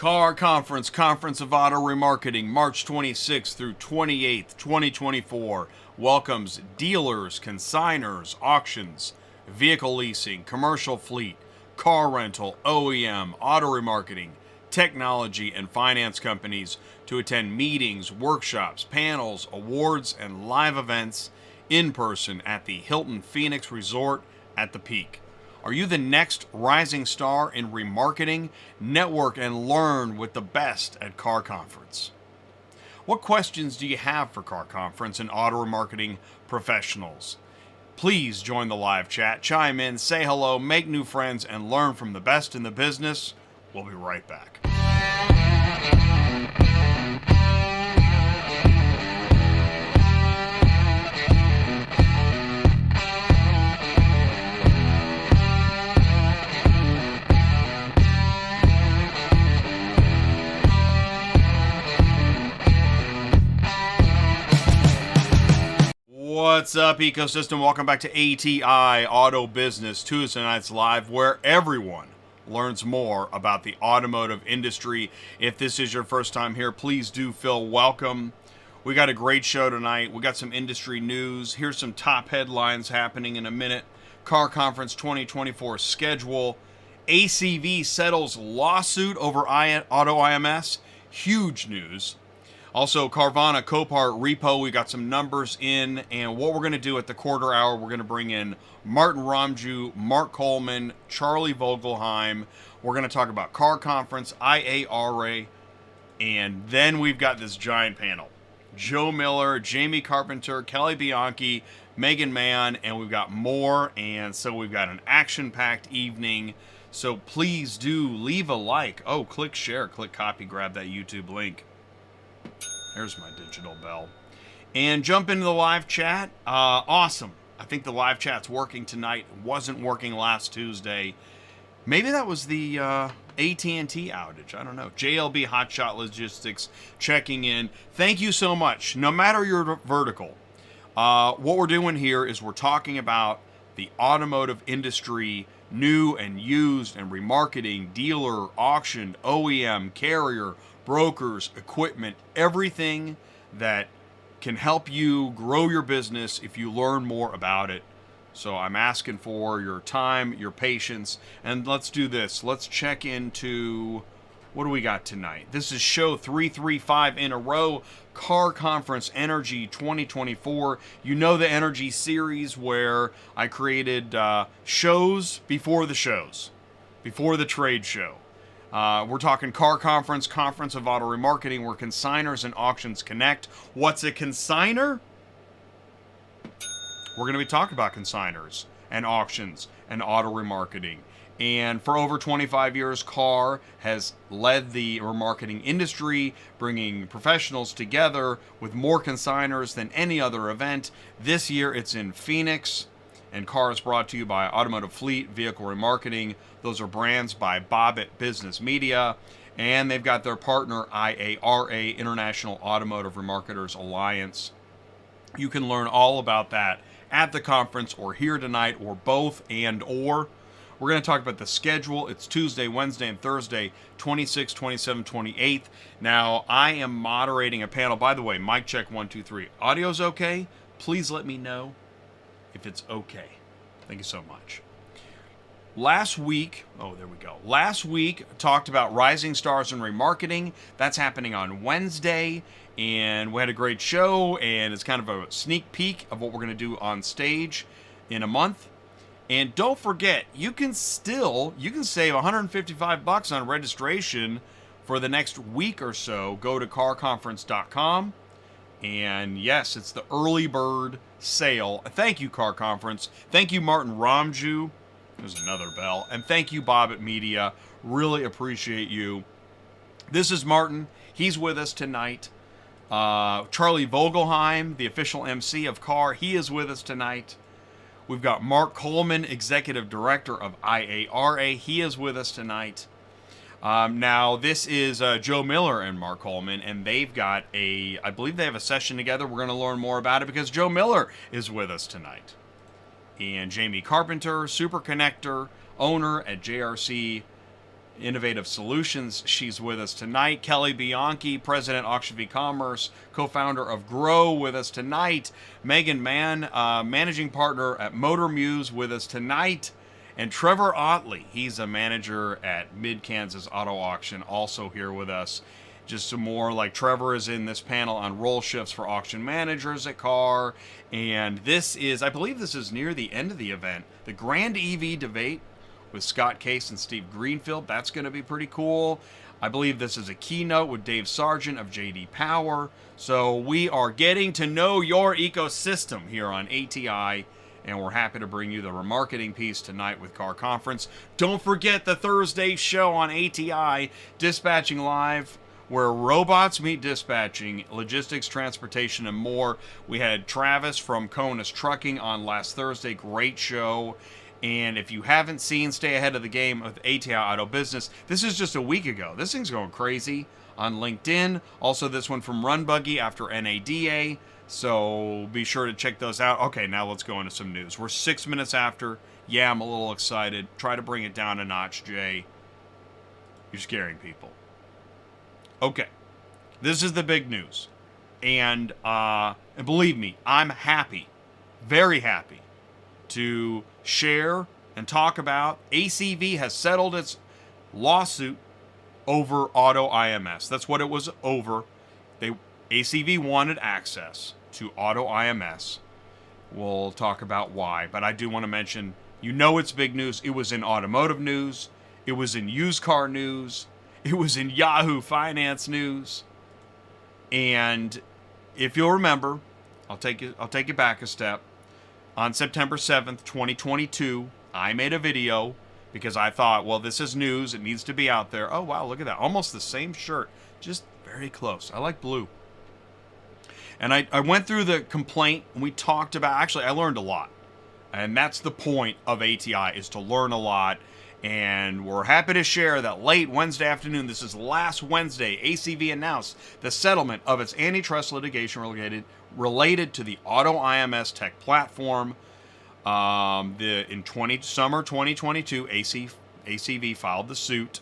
Car Conference, Conference of Auto Remarketing, March 26th through 28th, 2024, welcomes dealers, consignors, auctions, vehicle leasing, commercial fleet, car rental, OEM, auto remarketing, technology, and finance companies to attend meetings, workshops, panels, awards, and live events in person at the Hilton Phoenix Resort at the Peak. Are you the next rising star in remarketing? Network and learn with the best at Car Conference. What questions do you have for Car Conference and auto remarketing professionals? Please join the live chat, chime in, say hello, make new friends, and learn from the best in the business. We'll be right back. What's up, ecosystem? Welcome back to ATI Auto Business Tuesday Nights Live, where everyone learns more about the automotive industry. If this is your first time here, please do feel welcome. We got a great show tonight. We got some industry news. Here's some top headlines happening in a minute. Car Conference 2024 schedule. ACV settles lawsuit over AutoIMS. Huge news. Also, Carvana, Copart, Repo, we got some numbers in, and what we're going to do at the quarter hour, we're going to bring in Martin Romjue, Mark Coleman, Charlie Vogelheim. We're going to talk about Car Conference, IARA, and then we've got this giant panel. Joe Miller, Jamye Carpenter, Kelly Bianchi, Megan Mahon, and we've got more, and so we've got an action-packed evening. So please do leave a like. Oh, click share, click copy, grab that YouTube link. There's my digital bell. And jump into the live chat. Awesome. I think the live chat's working tonight. It wasn't working last Tuesday. Maybe that was the AT&T outage. I don't know. JLB Hotshot Logistics checking in. Thank you so much. No matter your vertical, what we're doing here is we're talking about the automotive industry, new and used and remarketing, dealer, auction, OEM, carrier, brokers, equipment, everything that can help you grow your business if you learn more about it. So I'm asking for your time, your patience, and let's do this. Let's check into, what do we got tonight? This is show 335 in a row, Car Conference Energy 2024. You know the Energy series where I created shows before the shows, before the trade show. We're talking Car Conference, Conference of Auto Remarketing, where consignors and auctions connect. What's a consignor? We're going to be talking about consignors and auctions and auto remarketing. And for over 25 years, CAR has led the remarketing industry, bringing professionals together with more consignors than any other event. This year, it's in Phoenix. And CAR is brought to you by Automotive Fleet, Vehicle Remarketing. Those are brands by Bobit Business Media. And they've got their partner, IARA, International Automotive Remarketers Alliance. You can learn all about that at the conference or here tonight, or both and or. We're going to talk about the schedule. It's Tuesday, Wednesday, and Thursday, 26, 27, 28. Now, I am moderating a panel. By the way, mic check 1, 2, 3. Audio's okay? Please let me know if it's okay. Thank you so much. Last week, Last week, talked about Rising Stars in Remarketing. That's happening on Wednesday, and we had a great show, and it's kind of a sneak peek of what we're going to do on stage in a month. And don't forget, you can save $155 on registration for the next week or so. Go to carconference.com. And yes, it's the early bird sale. Thank you, Car Conference. Thank you, Martin Romjue. There's another bell. And thank you, Bobit Media. Really appreciate you. This is Martin. He's with us tonight. Charlie Vogelheim, the official MC of CAR, he is with us tonight. We've got Mark Coleman, Executive Director of IARA. He is with us tonight. Now, this is Joe Miller and Mark Coleman, and they've got I believe they have a session together. We're going to learn more about it because Joe Miller is with us tonight. And Jamye Carpenter, Super Connector, owner at JRC Innovative Solutions. She's with us tonight. Kelly Bianchi, President, AuctionVCommerce, co-founder of Grow, with us tonight. Megan Mann, Managing Partner at Motor Muse, with us tonight. And Trevor Otley, he's a manager at Mid-Kansas Auto Auction, also here with us. Just some more, like Trevor is in this panel on role shifts for auction managers at CAR. And this is, I believe this is near the end of the event, the Grand EV Debate with Scott Case and Steve Greenfield. That's going to be pretty cool. I believe this is a keynote with Dave Sargent of JD Power. So we are getting to know your ecosystem here on ATI, and we're happy to bring you the remarketing piece tonight with Car Conference. Don't forget the Thursday show on ATI, Dispatching Live, where robots meet dispatching, logistics, transportation, and more. We had Travis from Conus Trucking on last Thursday. Great show. And if you haven't seen Stay Ahead of the Game with ATI Auto Business, this is just a week ago. This thing's going crazy on LinkedIn. Also, this one from Run Buggy after NADA. So be sure to check those out. Okay, now let's go into some news. We're 6 minutes after. Yeah, I'm a little excited. Try to bring it down a notch, Jay. You're scaring people. Okay, this is the big news. And believe me, I'm happy, very happy, to share and talk about ACV has settled its lawsuit over AutoIMS. That's what it was over. ACV wanted access to AutoIMS. We'll talk about why, but I do want to mention, you know it's big news. It was in automotive news. It was in used car news. It was in Yahoo Finance news. And if you'll remember, I'll take it back a step. On September 7th, 2022, I made a video because I thought, well, this is news. It needs to be out there. Oh, wow, look at that. Almost the same shirt. Just very close. I like blue. And I went through the complaint, and we talked about, actually, I learned a lot. And that's the point of ATI, is to learn a lot. And we're happy to share that late Wednesday afternoon, this is last Wednesday, ACV announced the settlement of its antitrust litigation related to the AutoIMS tech platform. In summer 2022, ACV filed the suit.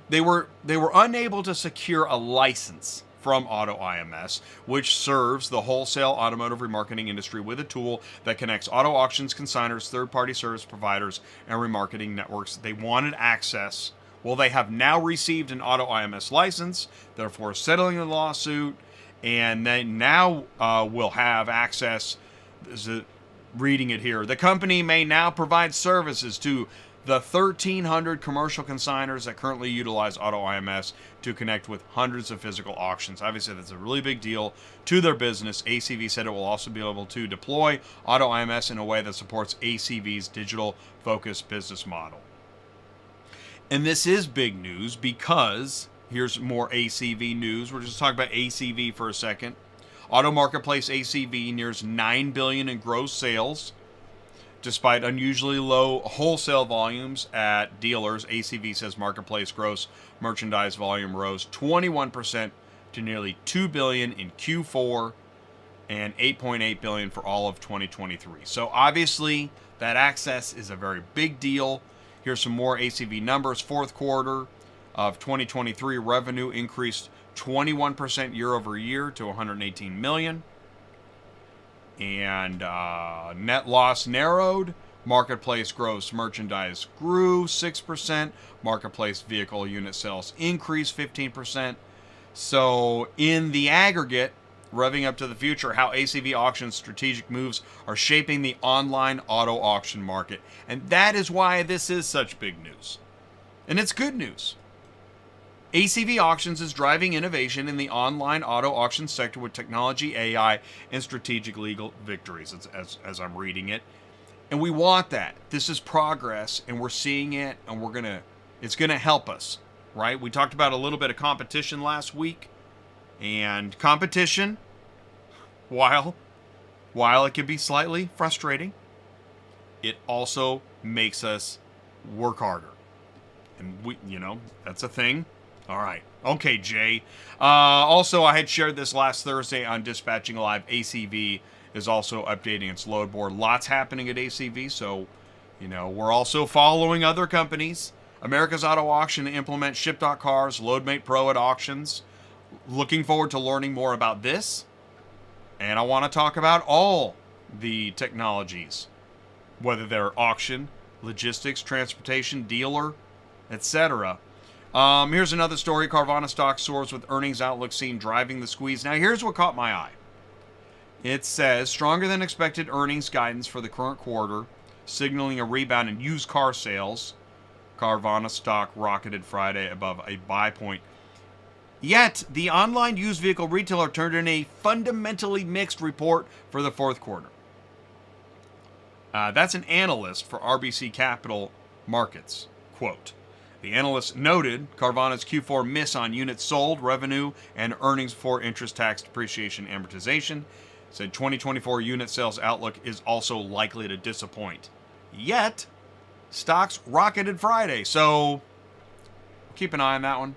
They were unable to secure a license from AutoIMS, which serves the wholesale automotive remarketing industry with a tool that connects auto auctions, consignors, third-party service providers, and remarketing networks. They wanted access. Well, they have now received an AutoIMS license, therefore settling the lawsuit, and they now will have access. Reading it here, the company may now provide services to the 1,300 commercial consignors that currently utilize AutoIMS to connect with hundreds of physical auctions. Obviously, that's a really big deal to their business. ACV said it will also be able to deploy AutoIMS in a way that supports ACV's digital-focused business model. And this is big news because here's more ACV news. We're just talking about ACV for a second. Auto Marketplace ACV nears $9 billion in gross sales. Despite unusually low wholesale volumes at dealers, ACV says marketplace gross merchandise volume rose 21% to nearly $2 billion in Q4 and $8.8 billion for all of 2023. So obviously, that access is a very big deal. Here's some more ACV numbers. Fourth quarter of 2023 revenue increased 21% year over year to $118 million. And net loss narrowed. Marketplace gross merchandise grew 6%. Marketplace vehicle unit sales increased 15%. So in the aggregate, revving up to the future, how ACV Auctions' strategic moves are shaping the online auto auction market. And that is why this is such big news. And it's good news. ACV Auctions is driving innovation in the online auto auction sector with technology, AI, and strategic legal victories, as I'm reading it. And we want that. This is progress, and we're seeing it, and it's gonna help us, right? We talked about a little bit of competition last week, and competition, while it can be slightly frustrating, it also makes us work harder. And that's a thing. All right. Okay, Jay. Also, I had shared this last Thursday on Dispatching Live. ACV is also updating its load board. Lots happening at ACV, so, we're also following other companies. America's Auto Auction to implement Ship.Cars, LoadMate Pro at auctions. Looking forward to learning more about this. And I want to talk about all the technologies, whether they're auction, logistics, transportation, dealer, etc. Here's another story. Carvana stock soars with earnings outlook seen driving the squeeze. Now, here's what caught my eye. It says, stronger than expected earnings guidance for the current quarter, signaling a rebound in used car sales. Carvana stock rocketed Friday above a buy point. Yet, the online used vehicle retailer turned in a fundamentally mixed report for the fourth quarter. That's an analyst for RBC Capital Markets. Quote, the analyst noted Carvana's Q4 miss on units sold, revenue, and earnings before interest, tax, depreciation, amortization. Said 2024 unit sales outlook is also likely to disappoint. Yet, stocks rocketed Friday, so keep an eye on that one.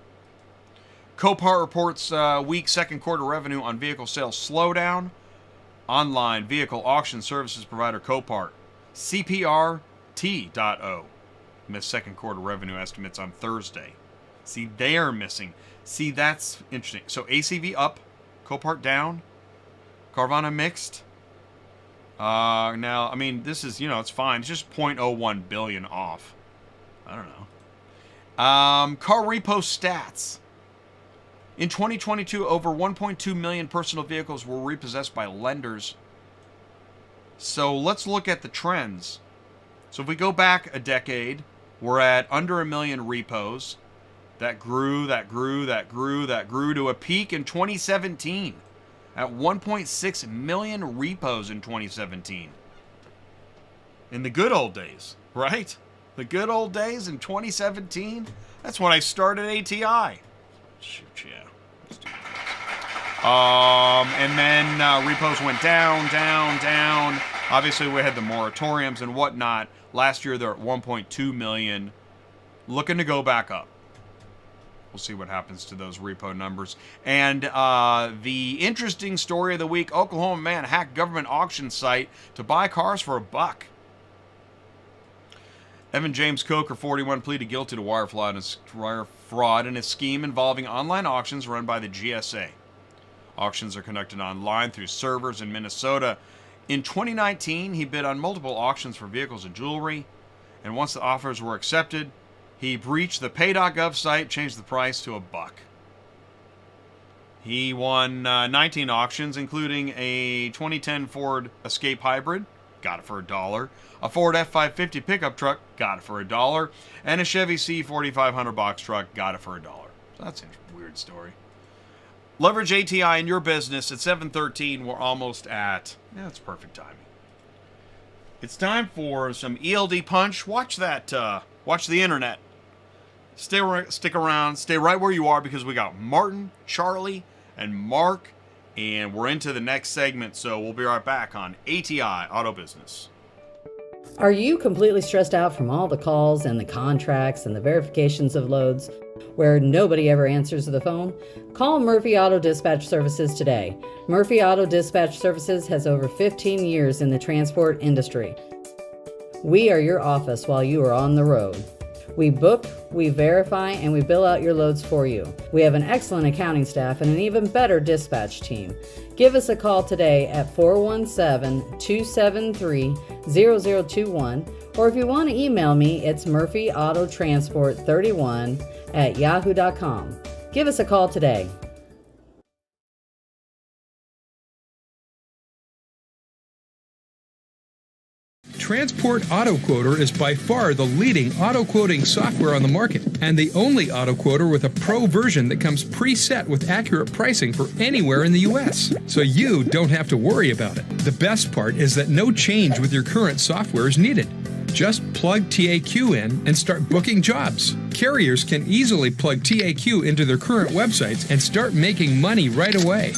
Copart reports weak second quarter revenue on vehicle sales slowdown. Online vehicle auction services provider Copart, CPRT.O, missed second quarter revenue estimates on Thursday. See, they are missing. See, that's interesting. So ACV up, Copart down, Carvana mixed. Now, I mean, this is, it's fine. It's just 0.01 billion off. I don't know. Car repo stats. In 2022, over 1.2 million personal vehicles were repossessed by lenders. So let's look at the trends. So if we go back a decade, we're at under 1 million repos. That grew to a peak in 2017 at 1.6 million repos in 2017. In the good old days, right? The good old days in 2017? That's when I started ATI. Shoot, yeah. Let's do this. And then repos went down. Obviously, we had the moratoriums and whatnot. Last year, they're at 1.2 million. Looking to go back up. We'll see what happens to those repo numbers. And the interesting story of the week, Oklahoma man hacked government auction site to buy cars for $1. Evan James Coker, 41, pleaded guilty to wire fraud in a scheme involving online auctions run by the GSA. Auctions are conducted online through servers in Minnesota. In 2019, he bid on multiple auctions for vehicles and jewelry. And once the offers were accepted, he breached the pay.gov site, changed the price to $1. He won 19 auctions, including a 2010 Ford Escape Hybrid, got it for $1. A Ford F-550 pickup truck, got it for $1. And a Chevy C4500 box truck, got it for $1. So that's a weird story. Leverage ATI in your business at 7:13. We're almost at, it's perfect timing. It's time for some ELD Punch. Watch that, watch the internet. Stick around, stay right where you are, because we got Martin, Charlie, and Mark, and we're into the next segment, so we'll be right back on ATI Auto Business. Are you completely stressed out from all the calls and the contracts and the verifications of loads where nobody ever answers the phone? Call Murphy Auto Dispatch Services today. Murphy Auto Dispatch Services has over 15 years in the transport industry. We are your office while you are on the road. We book, we verify, and we bill out your loads for you. We have an excellent accounting staff and an even better dispatch team. Give us a call today at 417-273-0021, or if you want to email me, it's murphyautotransport31@yahoo.com. Give us a call today. Transport Auto Quoter is by far the leading auto quoting software on the market, and the only auto quoter with a pro version that comes preset with accurate pricing for anywhere in the U.S. So you don't have to worry about it. The best part is that no change with your current software is needed. Just plug TAQ in and start booking jobs. Carriers can easily plug TAQ into their current websites and start making money right away.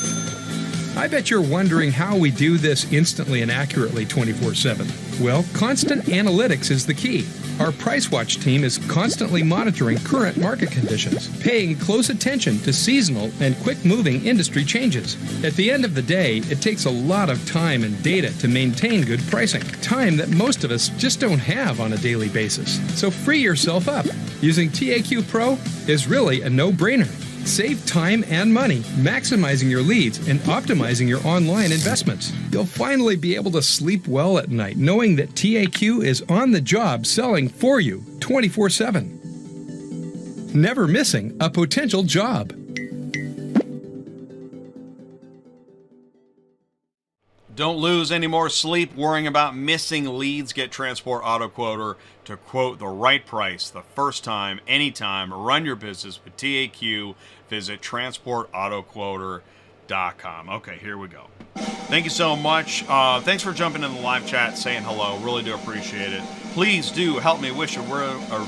I bet you're wondering how we do this instantly and accurately 24/7. Well, constant analytics is the key. Our Price Watch team is constantly monitoring current market conditions, paying close attention to seasonal and quick-moving industry changes. At the end of the day, it takes a lot of time and data to maintain good pricing, time that most of us just don't have on a daily basis. So free yourself up. Using TAQ Pro is really a no-brainer. Save time and money, maximizing your leads and optimizing your online investments. You'll finally be able to sleep well at night knowing that TAQ is on the job selling for you 24/7. Never missing a potential job. Don't lose any more sleep worrying about missing leads. Get Transport Auto Quoter to quote the right price the first time, anytime. Run your business with TAQ. Visit transportautoquoter.com. Okay, here we go. Thank you so much. Thanks for jumping in the live chat, saying hello. Really do appreciate it. Please do help me wish a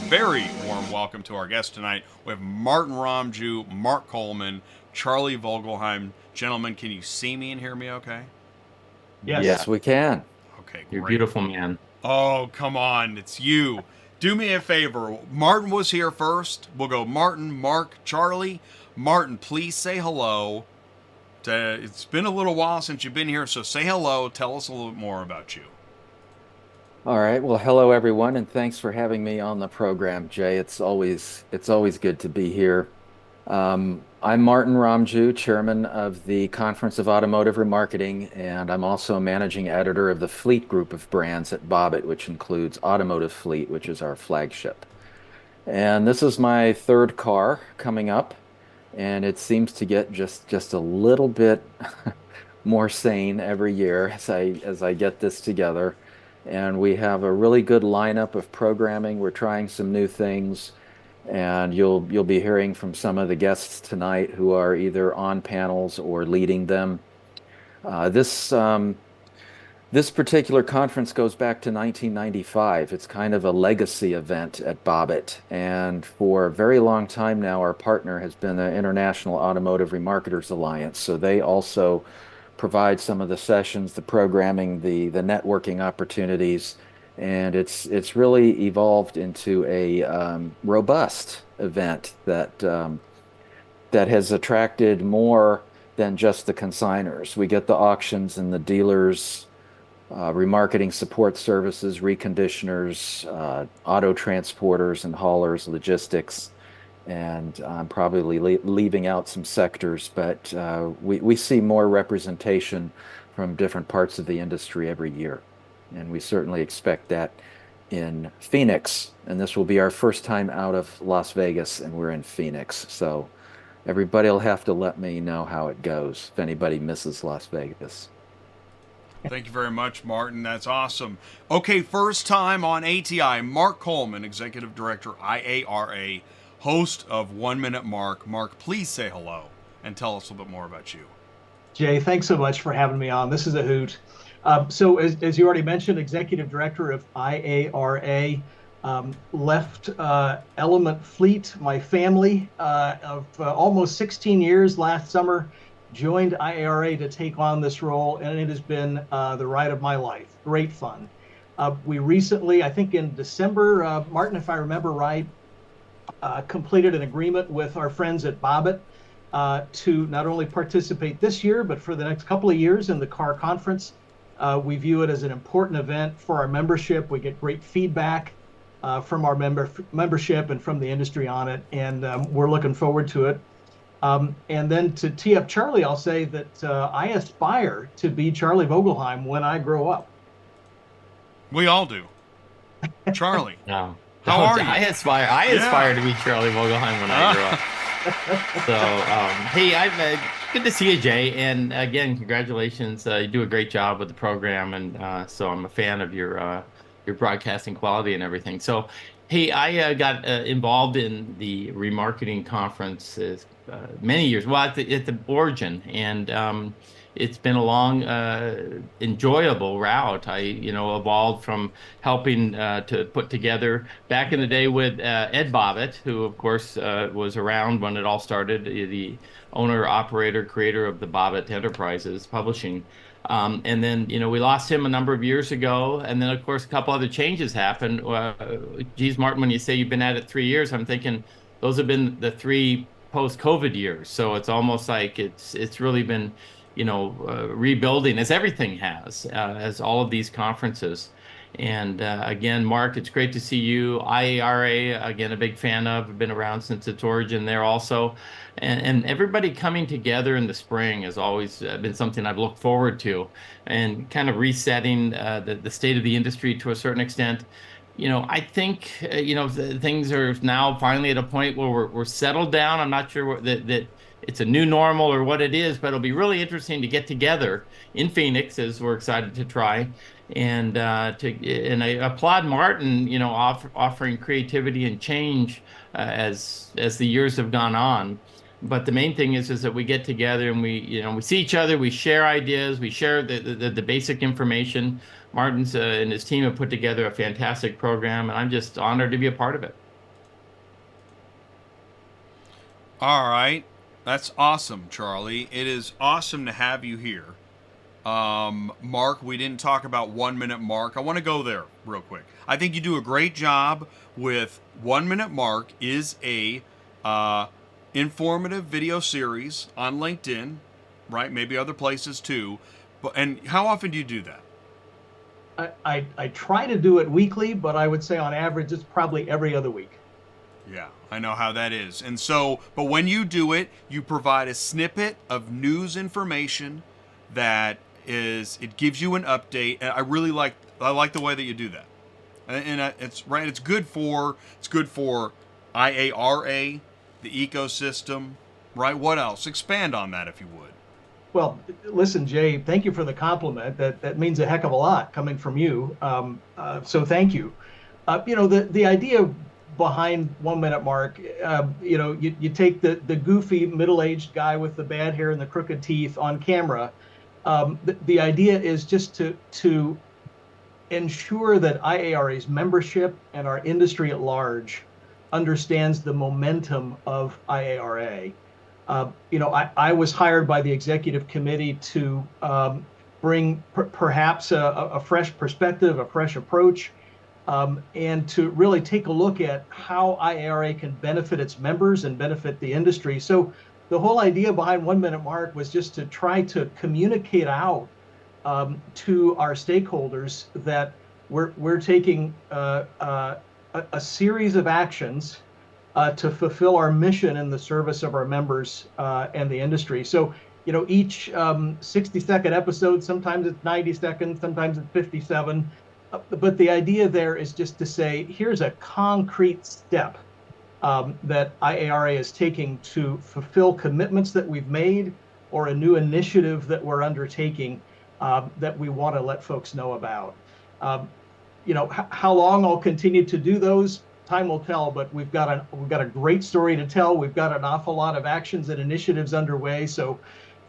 very warm welcome to our guest tonight. We have Martin Romjue, Mark Coleman, Charlie Vogelheim. Gentlemen, can you see me and hear me okay? Yes, we can. Okay, great. You're beautiful, man. Oh, come on. It's you. Do me a favor. Martin was here first. We'll go Martin, Mark, Charlie. Martin, please say hello. It's been a little while since you've been here, so say hello. Tell us a little bit more about you. All right. Well, hello, everyone, and thanks for having me on the program, Jay. It's always good to be here. I'm Martin Romjue, chairman of the Conference of Automotive Remarketing, and I'm also a managing editor of the Fleet group of brands at Bobit, which includes Automotive Fleet, which is our flagship. And this is my third car coming up, and it seems to get just a little bit more sane every year as I get this together. And we have a really good lineup of programming. We're trying some new things. And you'll be hearing from some of the guests tonight who are either on panels or leading them. This particular conference goes back to 1995. It's kind of a legacy event at Bobit, and for a very long time now, our partner has been the International Automotive Remarketers Alliance. So they also provide some of the sessions, the programming, the networking opportunities. And it's really evolved into a robust event that has attracted more than just the consigners. We get the auctions and the dealers, remarketing support services, reconditioners, auto transporters and haulers, logistics, and I'm probably leaving out some sectors, but we see more representation from different parts of the industry every year. And we certainly expect that in Phoenix. And this will be our first time out of Las Vegas, and we're in Phoenix. So everybody will have to let me know how it goes if anybody misses Las Vegas. Thank you very much, Martin. That's awesome. Okay, first time on ATI, Mark Coleman, Executive Director, IARA, host of 1 Minute Mark. Mark, please say hello and tell us a little bit more about you. Jay, thanks so much for having me on. This is a hoot. So as you already mentioned, Executive Director of IARA, left Element Fleet, my family, of almost 16 years last summer, joined IARA to take on this role, and it has been the ride of my life. Great fun. We recently, I think in December, Martin, if I remember right, completed an agreement with our friends at Bobit to not only participate this year, but for the next couple of years in the car conference. We view it as an important event for our membership. We get great feedback from our membership and from the industry on it, and we're looking forward to it. And then to tee up Charlie, I'll say that I aspire to be Charlie Vogelheim when I grow up. We all do. Charlie. No. How are you? I aspire to be Charlie Vogelheim when I grow up. So, hey, good to see you, Jay. And again, congratulations. You do a great job with the program, and so I'm a fan of your broadcasting quality and everything. So, hey, I got involved in the remarketing conference many years. Well, at the origin, and it's been a long, enjoyable route. I, evolved from helping to put together back in the day with Ed Bobit, who of course was around when it all started, the owner, operator, creator of the Bobit Enterprises Publishing. And then, we lost him a number of years ago. And then, of course, a couple other changes happened. Geez, Martin, when you say you've been at it 3 years, I'm thinking those have been the 3 post-COVID years. So it's almost like it's really been, rebuilding, as everything has, as all of these conferences. And again, Mark, it's great to see you. IARA, again, a big fan of. I've been around since its origin there also. And everybody coming together in the spring has always been something I've looked forward to, and kind of resetting the state of the industry to a certain extent. I think, things are now finally at a point where we're settled down. I'm not sure that it's a new normal or what it is, but it'll be really interesting to get together in Phoenix, as we're excited to try. And I applaud Martin, offering creativity and change as the years have gone on. But the main thing is that we get together and we see each other, we share ideas, we share the basic information. Martin's and his team have put together a fantastic program, and I'm just honored to be a part of it. All right. That's awesome, Charlie. It is awesome to have you here. Mark, we didn't talk about 1 Minute Mark. I want to go there real quick. I think you do a great job with 1 Minute Mark is a informative video series on LinkedIn, right? Maybe other places too. And how often do you do that? I try to do it weekly, but I would say on average it's probably every other week. Yeah, I know how that is. And so, but when you do it, you provide a snippet of news information that it gives you an update. And I like the way that you do that. And it's right. It's good for IARA, the ecosystem, right? What else? Expand on that if you would. Well, listen, Jay, thank you for the compliment. That means a heck of a lot coming from you. So thank you. The idea behind 1 Minute Mark, you take the goofy middle-aged guy with the bad hair and the crooked teeth on camera. The idea is just to ensure that IARA's membership and our industry at large understands the momentum of IARA. I was hired by the executive committee to bring perhaps a fresh perspective, a fresh approach, and to really take a look at how IARA can benefit its members and benefit the industry. So the whole idea behind 1 Minute Mark was just to try to communicate out to our stakeholders that we're taking a series of actions to fulfill our mission in the service of our members and the industry. So, each 60-second episode, sometimes it's 90 seconds, sometimes it's 57. But the idea there is just to say, here's a concrete step that IARA is taking to fulfill commitments that we've made, or a new initiative that we're undertaking that we want to let folks know about. How long I'll continue to do those, time will tell, but we've got a great story to tell. We've got an awful lot of actions and initiatives underway. So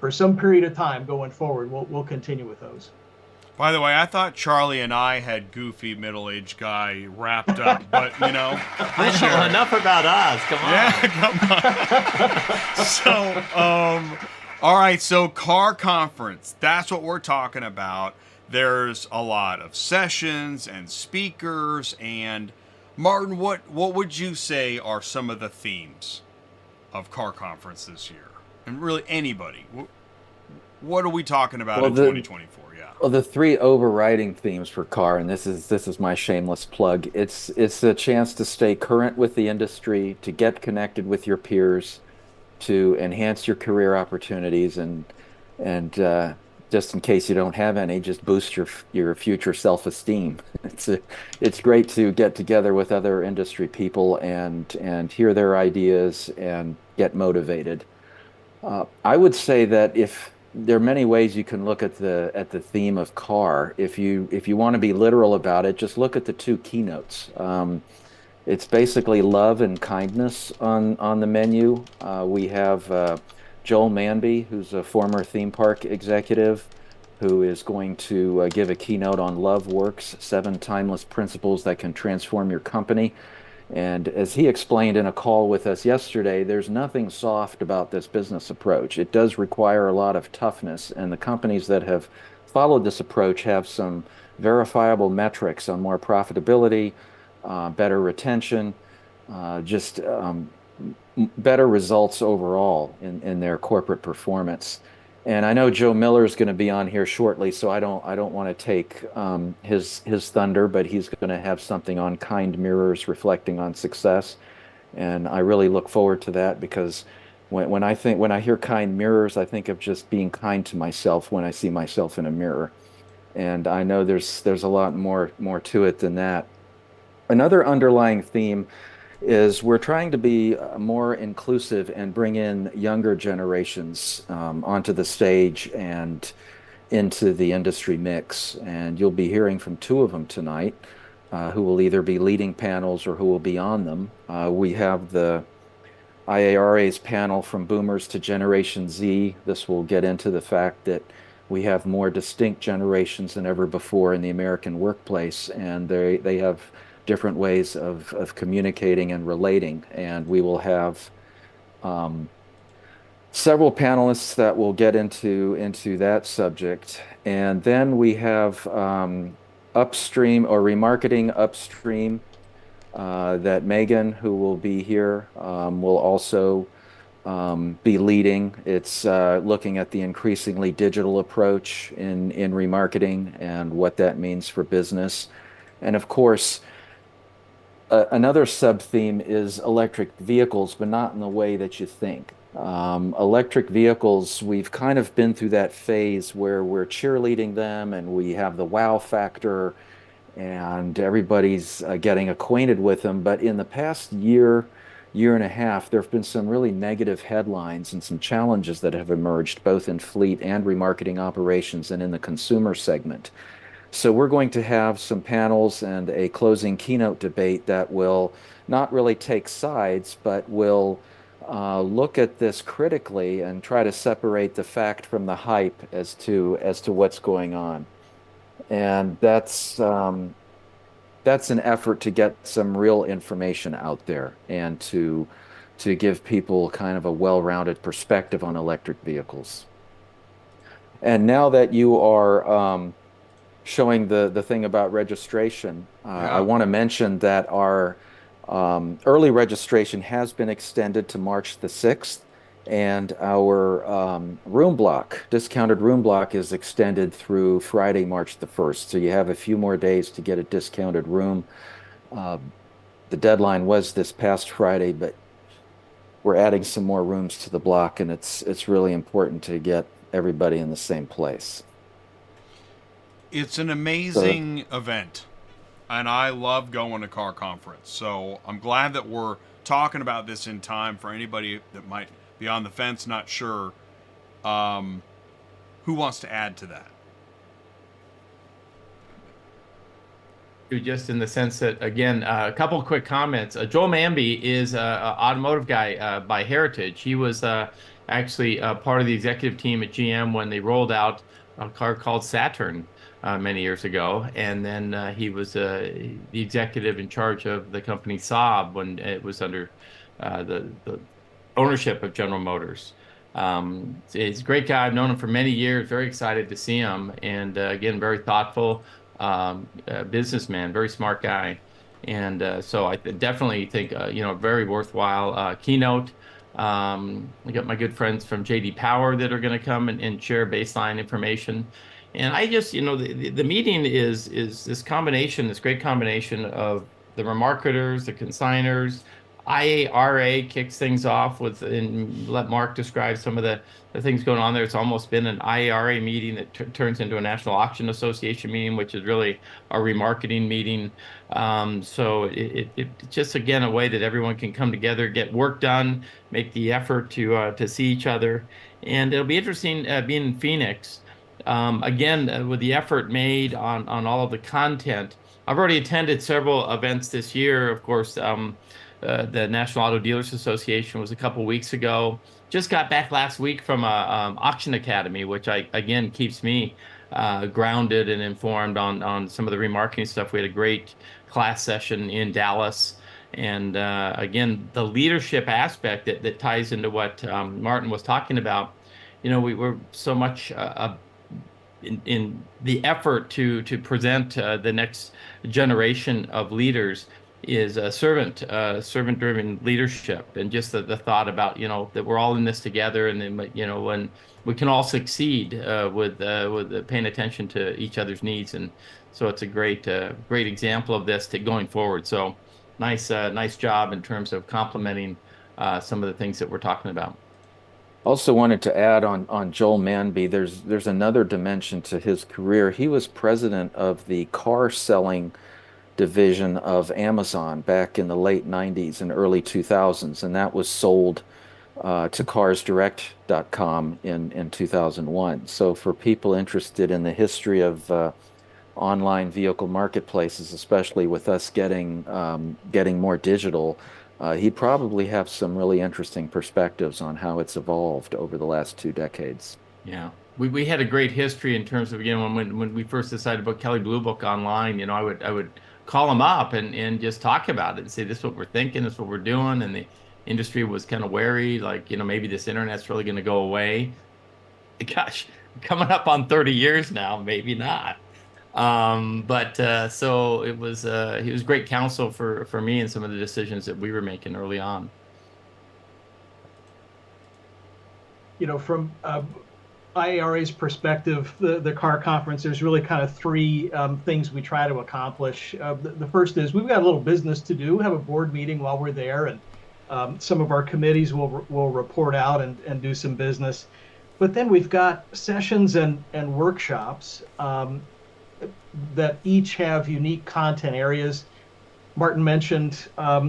for some period of time going forward, we'll continue with those. By the way, I thought Charlie and I had goofy middle-aged guy wrapped up, but enough about us. Come on. Yeah, come on. So, all right. So, car conference. That's what we're talking about. There's a lot of sessions and speakers. And Martin, what would you say are some of the themes of car conference this year? And really, anybody. What are we talking about in 2024? Well, the 3 overriding themes for CAR, and this is my shameless plug. It's a chance to stay current with the industry, to get connected with your peers, to enhance your career opportunities, and just in case you don't have any, just boost your future self-esteem. It's great to get together with other industry people and hear their ideas and get motivated. I would say that there are many ways you can look at the theme of CAR. If you want to be literal about it, just look at the 2 keynotes. It's basically love and kindness on the menu. We have Joel Manby, who's a former theme park executive, who is going to give a keynote on Love Works, 7 timeless principles that can transform your company. And as he explained in a call with us yesterday, there's nothing soft about this business approach. It does require a lot of toughness, and the companies that have followed this approach have some verifiable metrics on more profitability, better retention, just better results overall in their corporate performance. And I know Joe Miller is going to be on here shortly, so I don't want to take his thunder, but he's going to have something on kind mirrors reflecting on success, and I really look forward to that because when I hear kind mirrors, I think of just being kind to myself when I see myself in a mirror, and I know there's a lot more to it than that. Another underlying theme is we're trying to be more inclusive and bring in younger generations onto the stage and into the industry mix. And you'll be hearing from two of them tonight who will either be leading panels or who will be on them. We have the IARA's panel from Boomers to Generation Z. This will get into the fact that we have more distinct generations than ever before in the American workplace, and they have different ways of communicating and relating. And we will have several panelists that will get into that subject. And then we have upstream or remarketing upstream that Megan, who will be here, will also be leading. It's looking at the increasingly digital approach in remarketing and what that means for business. And of course, another sub-theme is electric vehicles, but not in the way that you think. Electric vehicles, we've kind of been through that phase where we're cheerleading them and we have the wow factor and everybody's getting acquainted with them. But in the past year and a half, there have been some really negative headlines and some challenges that have emerged both in fleet and remarketing operations and in the consumer segment. So we're going to have some panels and a closing keynote debate that will not really take sides, but will look at this critically and try to separate the fact from the hype as to what's going on. And that's an effort to get some real information out there and to give people kind of a well-rounded perspective on electric vehicles. And now that you are showing the thing about registration, I want to mention that our early registration has been extended to March the 6th, and our discounted room block is extended through Friday, March the 1st. So you have a few more days to get a discounted room. The deadline was this past Friday, but we're adding some more rooms to the block, and it's really important to get everybody in the same place. It's an amazing event, and I love going to Car Conference. So I'm glad that we're talking about this in time for anybody that might be on the fence, not sure. Who wants to add to that? Just in the sense that, again, a couple of quick comments. Joel Manby is an automotive guy by heritage. He was actually part of the executive team at GM when they rolled out a car called Saturn many years ago. And then he was the executive in charge of the company Saab when it was under the ownership of General Motors. He's a great guy. I've known him for many years. Very excited to see him. And again, very thoughtful businessman, very smart guy. And so I definitely think, very worthwhile keynote. I got my good friends from JD Power that are going to come and share baseline information. And I just, the meeting is this combination, this great combination of the remarketers, the consigners. IARA kicks things off with, and let Mark describe some of the things going on there. It's almost been an IARA meeting that turns into a National Auction Association meeting, which is really a remarketing meeting. So it's just, again, a way that everyone can come together, get work done, make the effort to see each other. And it'll be interesting being in Phoenix. Again, with the effort made on all of the content. I've already attended several events this year. Of course, the National Auto Dealers Association was a couple weeks ago. Just got back last week from Auction Academy, which again keeps me grounded and informed on some of the remarketing stuff. We had a great class session in Dallas. And again, the leadership aspect that ties into what Martin was talking about. We were so much in the effort to present the next generation of leaders is servant-driven leadership, and just the thought about, that we're all in this together, and then, when we can all succeed with paying attention to each other's needs. And so it's a great example of this going forward. So nice job in terms of complementing some of the things that we're talking about. Also wanted to add on Joel Manby, there's another dimension to his career. He was president of the car selling division of Amazon back in the late 90s and early 2000s, and that was sold to carsdirect.com in 2001. So for people interested in the history of online vehicle marketplaces, especially with us getting more digital, he'd probably have some really interesting perspectives on how it's evolved over the last 2 decades. Yeah, we had a great history in terms of, when we first decided about Kelley Blue Book online, I would call him up and just talk about it and say, this is what we're thinking, this is what we're doing. And the industry was kind of wary, like, maybe this internet's really going to go away. Gosh, coming up on 30 years now, maybe not. So he was great counsel for me and some of the decisions that we were making early on. From IARA's perspective, the car conference, there's really kind of 3 things we try to accomplish. The first is we've got a little business to do, have a board meeting while we're there, and some of our committees will report out and do some business. But then we've got sessions and workshops that each have unique content areas. Martin mentioned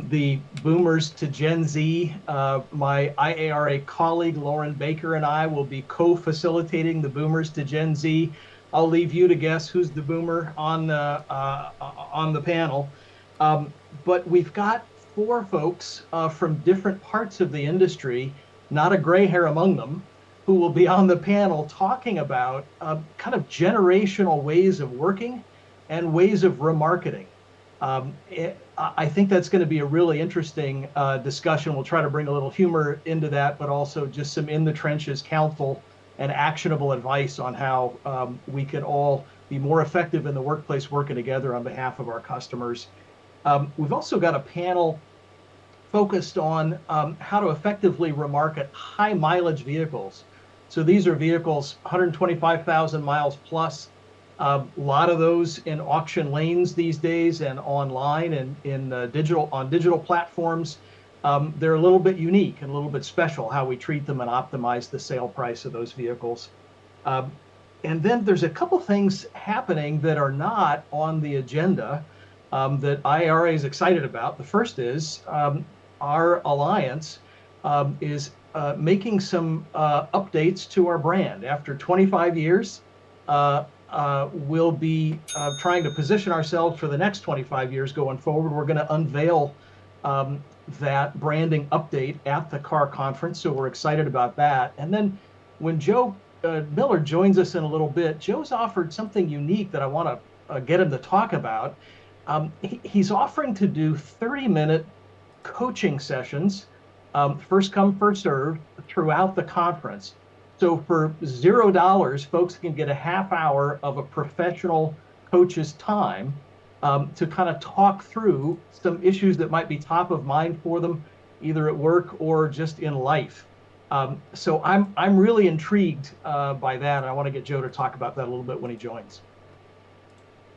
the Boomers to Gen Z. My IARA colleague, Lauren Baker, and I will be co-facilitating the Boomers to Gen Z. I'll leave you to guess who's the Boomer on the panel. But we've got 4 folks from different parts of the industry, not a gray hair among them, who will be on the panel talking about kind of generational ways of working and ways of remarketing. I think that's going to be a really interesting discussion. We'll try to bring a little humor into that, but also just some in the trenches counsel and actionable advice on how we can all be more effective in the workplace working together on behalf of our customers. We've also got a panel focused on how to effectively remarket high mileage vehicles. So these are vehicles 125,000 miles plus. A lot of those in auction lanes these days and online and in digital platforms. They're a little bit unique and a little bit special how we treat them and optimize the sale price of those vehicles. And then there's a couple things happening that are not on the agenda that IARA is excited about. The first is our alliance is making some updates to our brand. After 25 years, we'll be trying to position ourselves for the next 25 years going forward. We're going to unveil that branding update at the car conference, so we're excited about that. And then when Joe Miller joins us in a little bit, Joe's offered something unique that I want to get him to talk about. He's offering to do 30-minute coaching sessions, first come, first served, throughout the conference. So for $0, folks can get a half hour of a professional coach's time to kind of talk through some issues that might be top of mind for them, either at work or just in life. So I'm really intrigued by that, and I want to get Joe to talk about that a little bit when he joins.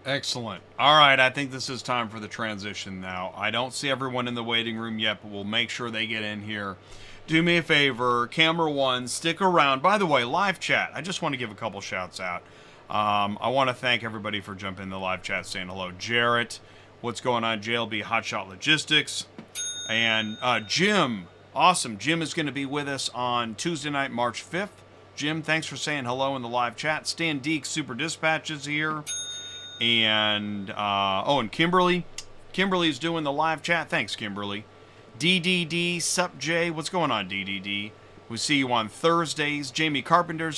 Excellent. All right, I think this is time for the transition now. I don't see everyone in the waiting room yet, but we'll make sure they get in here. Do me a favor, camera one, stick around. By the way, live chat, I just want to give a couple shouts out. I want to thank everybody for jumping in the live chat, saying hello. Jarrett, what's going on? JLB Hotshot Logistics. And Jim, awesome. Jim is going to be with us on Tuesday night, March 5th. Jim, thanks for saying hello in the live chat. Stan Deek, Super Dispatch is here. And, and Kimberly. Kimberly's doing the live chat. Thanks, Kimberly. DDD, Sup Jay, what's going on, DDD? We see you on Thursdays. Jamie Carpenter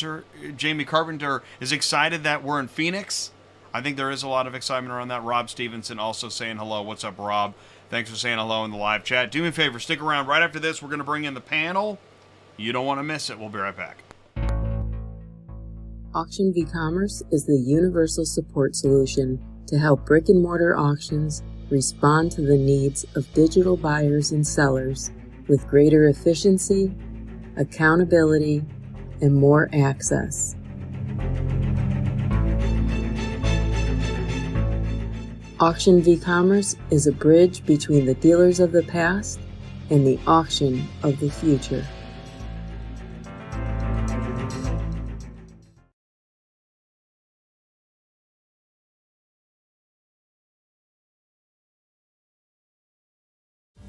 is excited that we're in Phoenix. I think there is a lot of excitement around that. Rob Stevenson also saying hello. What's up, Rob? Thanks for saying hello in the live chat. Do me a favor, stick around. Right after this, we're going to bring in the panel. You don't want to miss it. We'll be right back. AuctionVCommerce is the universal support solution to help brick-and-mortar auctions respond to the needs of digital buyers and sellers with greater efficiency, accountability, and more access. AuctionVCommerce is a bridge between the dealers of the past and the auction of the future.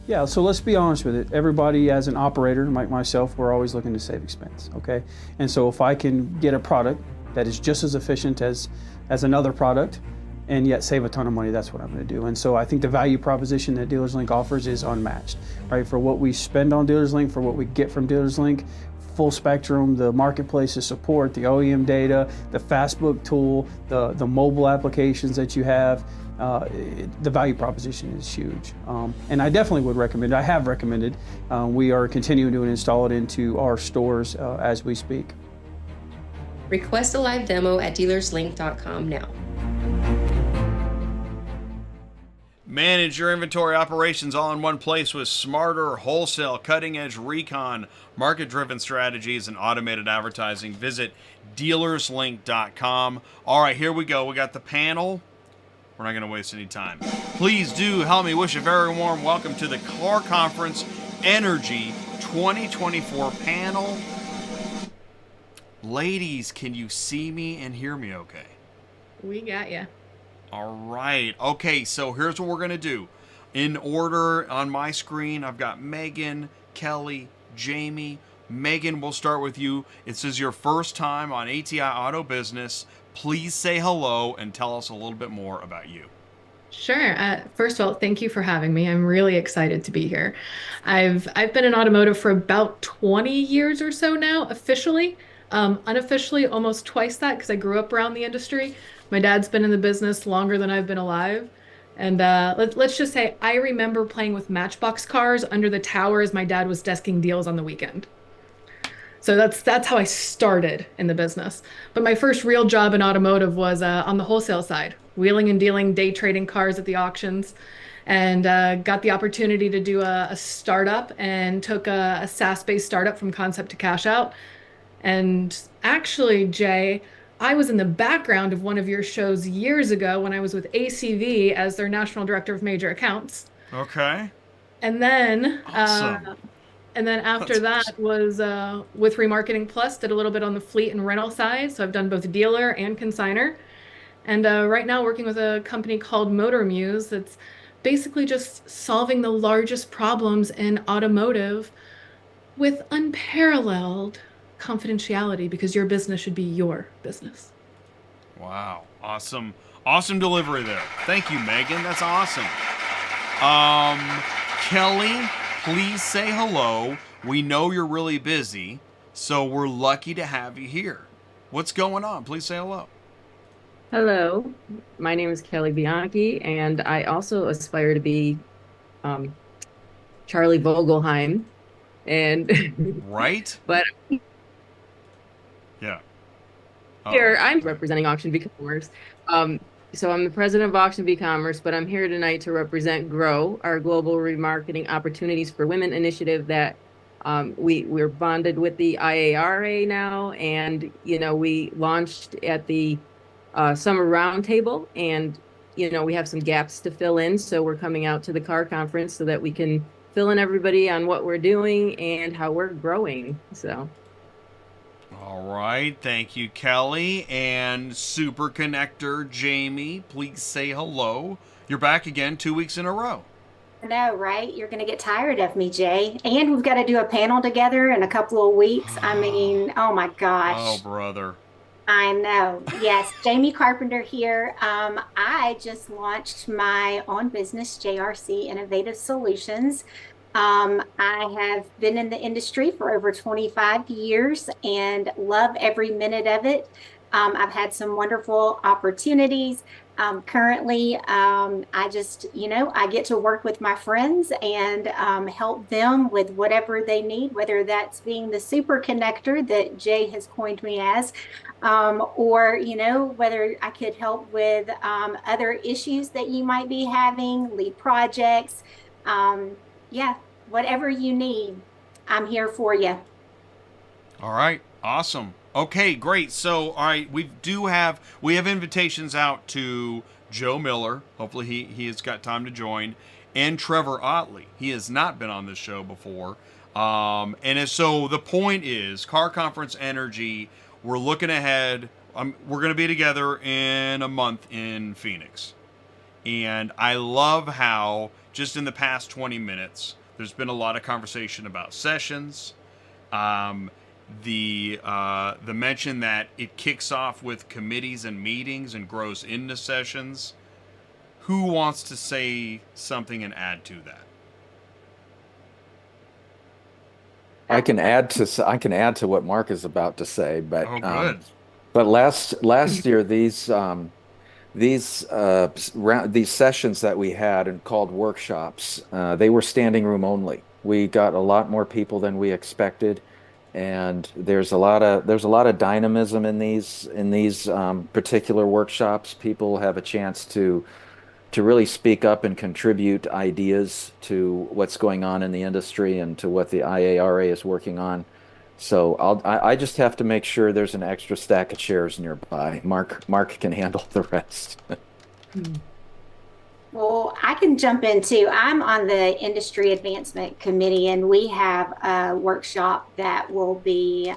Yeah, so let's be honest with it. Everybody, as an operator, like myself, we're always looking to save expense, okay? And so if I can get a product that is just as efficient as another product and yet save a ton of money, that's what I'm gonna do. And so I think the value proposition that Dealerslink offers is unmatched, right? For what we spend on Dealerslink, for what we get from Dealerslink, full spectrum, the marketplace's support, the OEM data, the Fastbook tool, the mobile applications that you have, the value proposition is huge. And I definitely would recommend, I have recommended, we are continuing to install it into our stores as we speak. Request a live demo at dealerslink.com now. Manage your inventory operations all in one place with smarter wholesale, cutting-edge recon, market-driven strategies, and automated advertising. Visit dealerslink.com. All right, here we go. We got the panel. We're not going to waste any time. Please do help me wish a very warm welcome to the Car Conference Energy 2024 panel. Ladies, can you see me and hear me okay? We got you. All right. Okay, so here's what we're going to do. In order on my screen, I've got Megan, Kelly, Jamie. Megan, we'll start with you. This is your first time on ATI Auto Business. Please say hello and tell us a little bit more about you. Sure. First of all, thank you for having me. I'm really excited to be here. I've been in automotive for about 20 years or so now, officially. Unofficially, almost twice that, because I grew up around the industry. My dad's been in the business longer than I've been alive. And let's just say I remember playing with Matchbox cars under the tower as my dad was desking deals on the weekend. So that's how I started in the business. But my first real job in automotive was on the wholesale side, wheeling and dealing, day trading cars at the auctions, and got the opportunity to do a startup and took a SaaS-based startup from concept to cash out. And actually, Jay, I was in the background of one of your shows years ago when I was with ACV as their National Director of Major Accounts. Okay. And then, awesome. After that was with Remarketing Plus, did a little bit on the fleet and rental side. So I've done both dealer and consignor. And right now working with a company called Muse that's basically just solving the largest problems in automotive with unparalleled confidentiality, because your business should be your business. Wow. Awesome. Awesome delivery there. Thank you, Megan. That's awesome. Kelly, please say hello. We know you're really busy, so we're lucky to have you here. What's going on? Please say hello. Hello, my name is Kelly Bianchi, and I also aspire to be Charlie Vogelheim. And right? But yeah. Here, I'm representing AuctionVCommerce. So I'm the president of AuctionVCommerce, but I'm here tonight to represent GROW, our global remarketing opportunities for women initiative that we're bonded with the IARA now. And, we launched at the summer roundtable, and, we have some gaps to fill in. So we're coming out to the car conference so that we can fill in everybody on what we're doing and how we're growing. So. All right. Thank you, Kelly. And Super Connector Jamie, please say hello. You're back again 2 weeks in a row. I know, right? You're going to get tired of me, Jay. And we've got to do a panel together in a couple of weeks. I mean, oh my gosh. Oh, brother. I know. Yes, Jamie Carpenter here. I just launched my own business, JRC Innovative Solutions. I have been in the industry for over 25 years and love every minute of it. I've had some wonderful opportunities. Currently, I just, I get to work with my friends and help them with whatever they need, whether that's being the super connector that Jay has coined me as, or, whether I could help with other issues that you might be having, lead projects. Yeah, whatever you need, I'm here for you. All right, awesome. Okay, great. So, all right, we have invitations out to Joe Miller. Hopefully he has got time to join, and Trevor Otley. He has not been on this show before. So the point is, Car Conference Energy, we're looking ahead. We're going to be together in a month in Phoenix. And I love how just in the past 20 minutes, there's been a lot of conversation about sessions. The mention that it kicks off with committees and meetings and grows into sessions. Who wants to say something and add to that? I can add to what Mark is about to say, but good. But last year these sessions that we had and called workshops, they were standing room only. We got a lot more people than we expected. And there's a lot of dynamism in these particular workshops. People have a chance to really speak up and contribute ideas to what's going on in the industry and to what the IARA is working on. So I just have to make sure there's an extra stack of chairs nearby. Mark can handle the rest. Well, I can jump in too. I'm on the Industry Advancement Committee, and we have a workshop that will be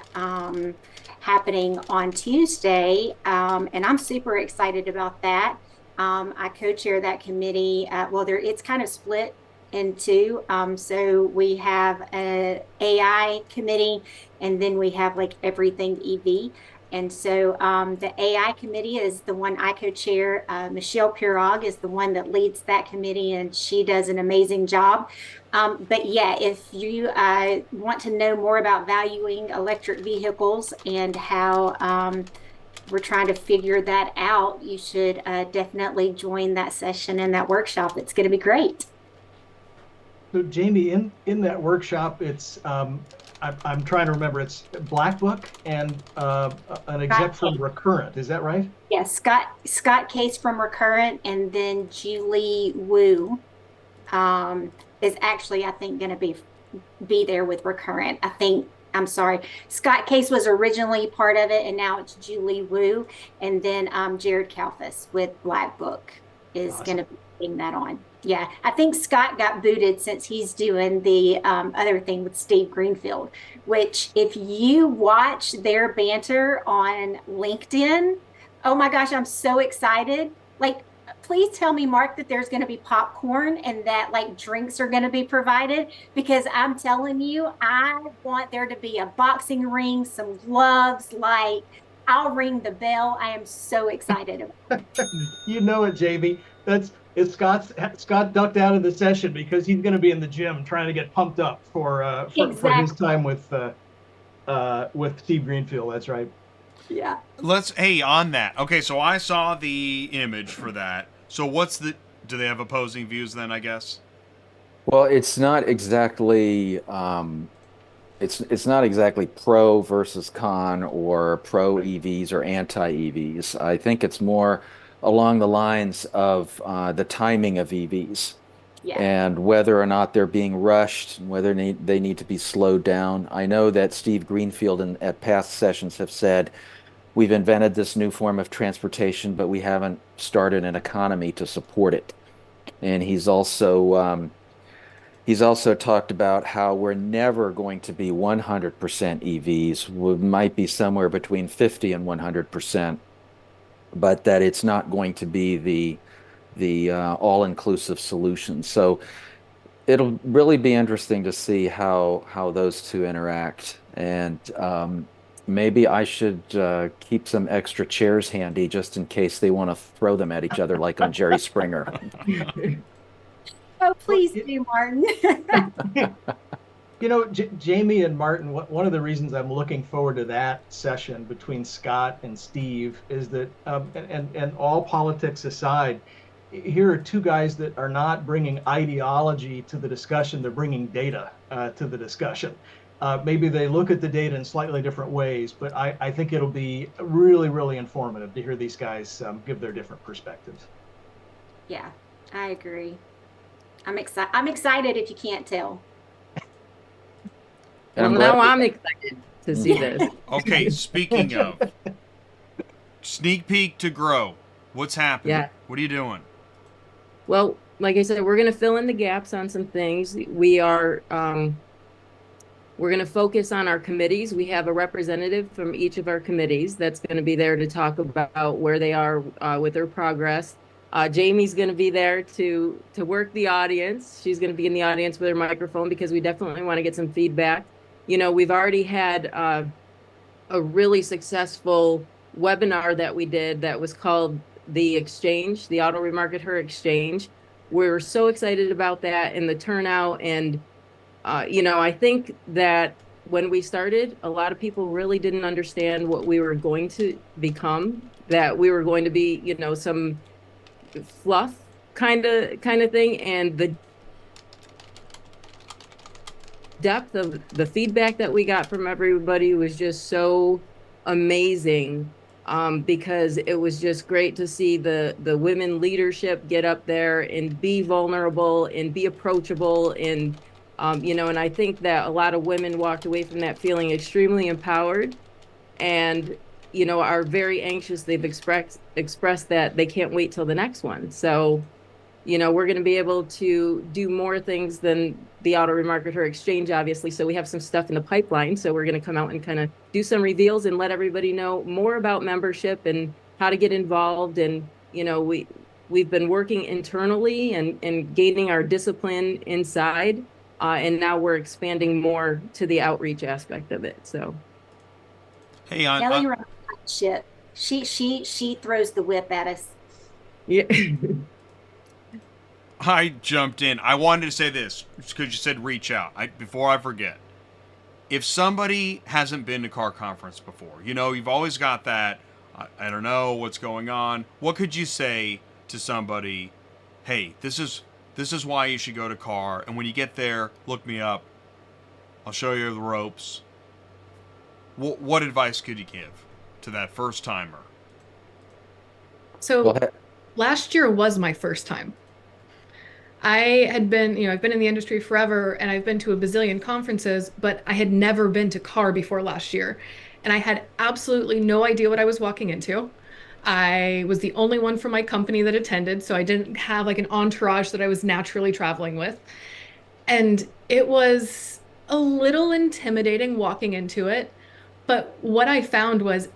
happening on Tuesday, and I'm super excited about that. I co-chair that committee. It's kind of split in two. So we have an AI committee, and then we have like everything EV. And so the AI committee is the one I co-chair. Michelle Pirog is the one that leads that committee, and she does an amazing job. But yeah, if you want to know more about valuing electric vehicles and how we're trying to figure that out, you should definitely join that session and that workshop. It's going to be great. So Jamie, in that workshop, it's I'm trying to remember. It's Black Book and an exec from Recurrent. Is that right? Yes, Scott Case from Recurrent, and then Julie Wu is actually, I think, going to be there with Recurrent. I'm sorry, Scott Case was originally part of it, and now it's Julie Wu, and then Jared Kalfas with Black Book is going to be putting that on. Yeah, I think Scott got booted since he's doing the other thing with Steve Greenfield, which if you watch their banter on LinkedIn, oh my gosh, I'm so excited. Like, please tell me, Mark, that there's going to be popcorn and that like drinks are going to be provided, because I'm telling you, I want there to be a boxing ring, some gloves, like I'll ring the bell. I am so excited about it. You know it, Jamie. Scott ducked out of the session because he's going to be in the gym trying to get pumped up for his time with Steve Greenfield. That's right. Yeah. On that. Okay, so I saw the image for that. So do they have opposing views then, I guess? Well, it's not exactly it's not exactly pro versus con or pro EVs or anti EVs. I think it's more along the lines of the timing of EVs, and whether or not they're being rushed, whether they need to be slowed down. I know that Steve Greenfield at past sessions have said, we've invented this new form of transportation, but we haven't started an economy to support it. And he's also talked about how we're never going to be 100% EVs. We might be somewhere between 50 and 100%. But that it's not going to be the all-inclusive solution. So it'll really be interesting to see how those two interact. And maybe I should keep some extra chairs handy just in case they want to throw them at each other like on Jerry Springer. Oh, please do, Martin. You know, Jamie and Martin, one of the reasons I'm looking forward to that session between Scott and Steve is that, and all politics aside, here are two guys that are not bringing ideology to the discussion, they're bringing data to the discussion. Maybe they look at the data in slightly different ways, but I think it'll be really, really informative to hear these guys give their different perspectives. Yeah, I agree. I'm excited if you can't tell. Well, now I'm excited to see this. Okay, speaking of sneak peek to grow, what's happening? Yeah. What are you doing? Well, like I said, we're going to fill in the gaps on some things. We are, we're going to focus on our committees. We have a representative from each of our committees that's going to be there to talk about where they are with their progress. Jamie's going to be there to work the audience. She's going to be in the audience with her microphone because we definitely want to get some feedback. You know, we've already had a really successful webinar that we did that was called the Exchange, the Auto Remarket Her Exchange. We're so excited about that and the turnout. And, you know, I think that when we started, a lot of people really didn't understand what we were going to become, that we were going to be, you know, some fluff kind of thing. And the depth of the feedback that we got from everybody was just so amazing, because it was just great to see the women leadership get up there and be vulnerable and be approachable. And you know, and I think that a lot of women walked away from that feeling extremely empowered and, you know, are very anxious. They've expressed that they can't wait till the next one. So, you know, we're going to be able to do more things than the Auto Remarket Her Exchange, obviously. So we have some stuff in the pipeline. So we're going to come out and kind of do some reveals and let everybody know more about membership and how to get involved. And, you know, we've been working internally and gaining our discipline inside. And now we're expanding more to the outreach aspect of it. So, hey, Kelly runs shit. She throws the whip at us. Yeah. I jumped in. I wanted to say this because you said reach out. Before I forget, if somebody hasn't been to Car Conference before, you know, you've always got that, I don't know what's going on. What could you say to somebody? Hey, this is why you should go to Car. And when you get there, look me up. I'll show you the ropes. What advice could you give to that first timer? So last year was my first time. I had been, you know, I've been in the industry forever and I've been to a bazillion conferences, but I had never been to Car before last year. And I had absolutely no idea what I was walking into. I was the only one from my company that attended, so I didn't have like an entourage that I was naturally traveling with. And it was a little intimidating walking into it. But what I found was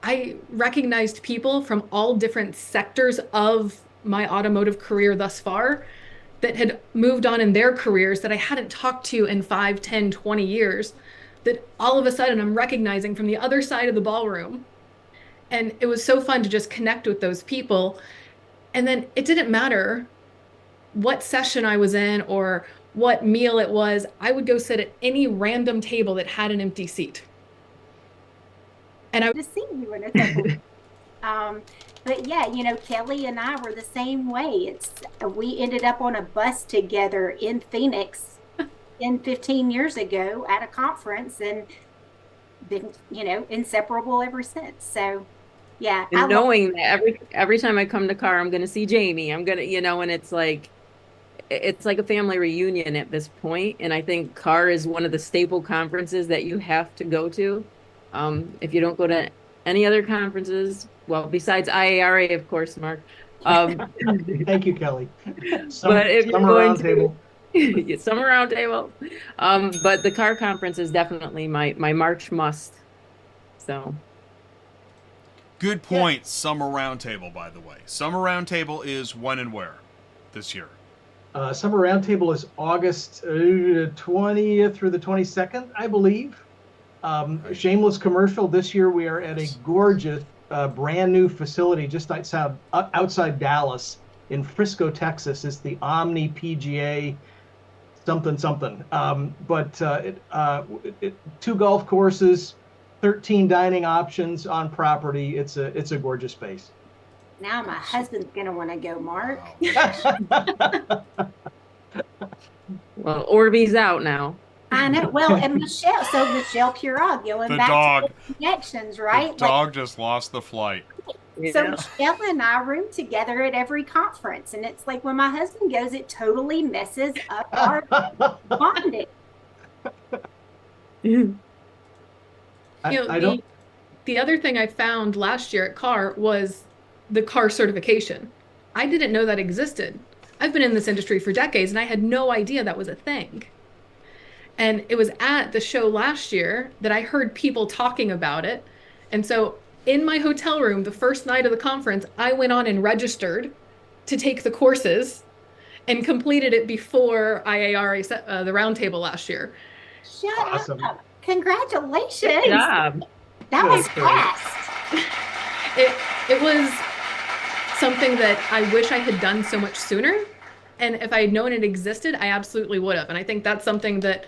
I recognized people from all different sectors of my automotive career thus far that had moved on in their careers that I hadn't talked to in 5, 10, 20 years, that all of a sudden I'm recognizing from the other side of the ballroom. And it was so fun to just connect with those people. And then it didn't matter what session I was in or what meal it was. I would go sit at any random table that had an empty seat. And I to see you in a second. But yeah, you know, Kelly and I were the same way. We ended up on a bus together in Phoenix 15 years ago at a conference and been, you know, inseparable ever since. So yeah. And knowing that every time I come to Car, I'm going to see Jamie. I'm going to, you know, and it's like a family reunion at this point. And I think Car is one of the staple conferences that you have to go to. If you don't go to any other conferences, well, besides IARA, of course, Mark. Thank you, Kelly. But if you're summer going roundtable. Summer roundtable. But the Car Conference is definitely my March must. So. Good point. Yeah. Summer roundtable, by the way. Summer roundtable is when and where this year? Summer roundtable is August 20th through the 22nd, I believe. Shameless commercial. This year we are at a gorgeous brand new facility just outside Dallas in Frisco, Texas. It's the Omni PGA something. But 2 golf courses, 13 dining options on property. It's a gorgeous space. Now my husband's gonna want to go, Mark. Well, Orby's out now. I know. Well, and Michelle Curog going The back dog. to the connections, right? The dog just lost the flight. So Michelle and I room together at every conference, and it's like when my husband goes, it totally messes up our bonding. The other thing I found last year at CAR was the CAR certification. I didn't know that existed. I've been in this industry for decades, and I had no idea that was a thing. And it was at the show last year that I heard people talking about it. And so in my hotel room, the first night of the conference, I went on and registered to take the courses and completed it before IARA the roundtable last year. Shut Awesome. up. Congratulations. Good job. That was That's great. fast. It was something that I wish I had done so much sooner. And if I had known it existed, I absolutely would have. And I think that's something that,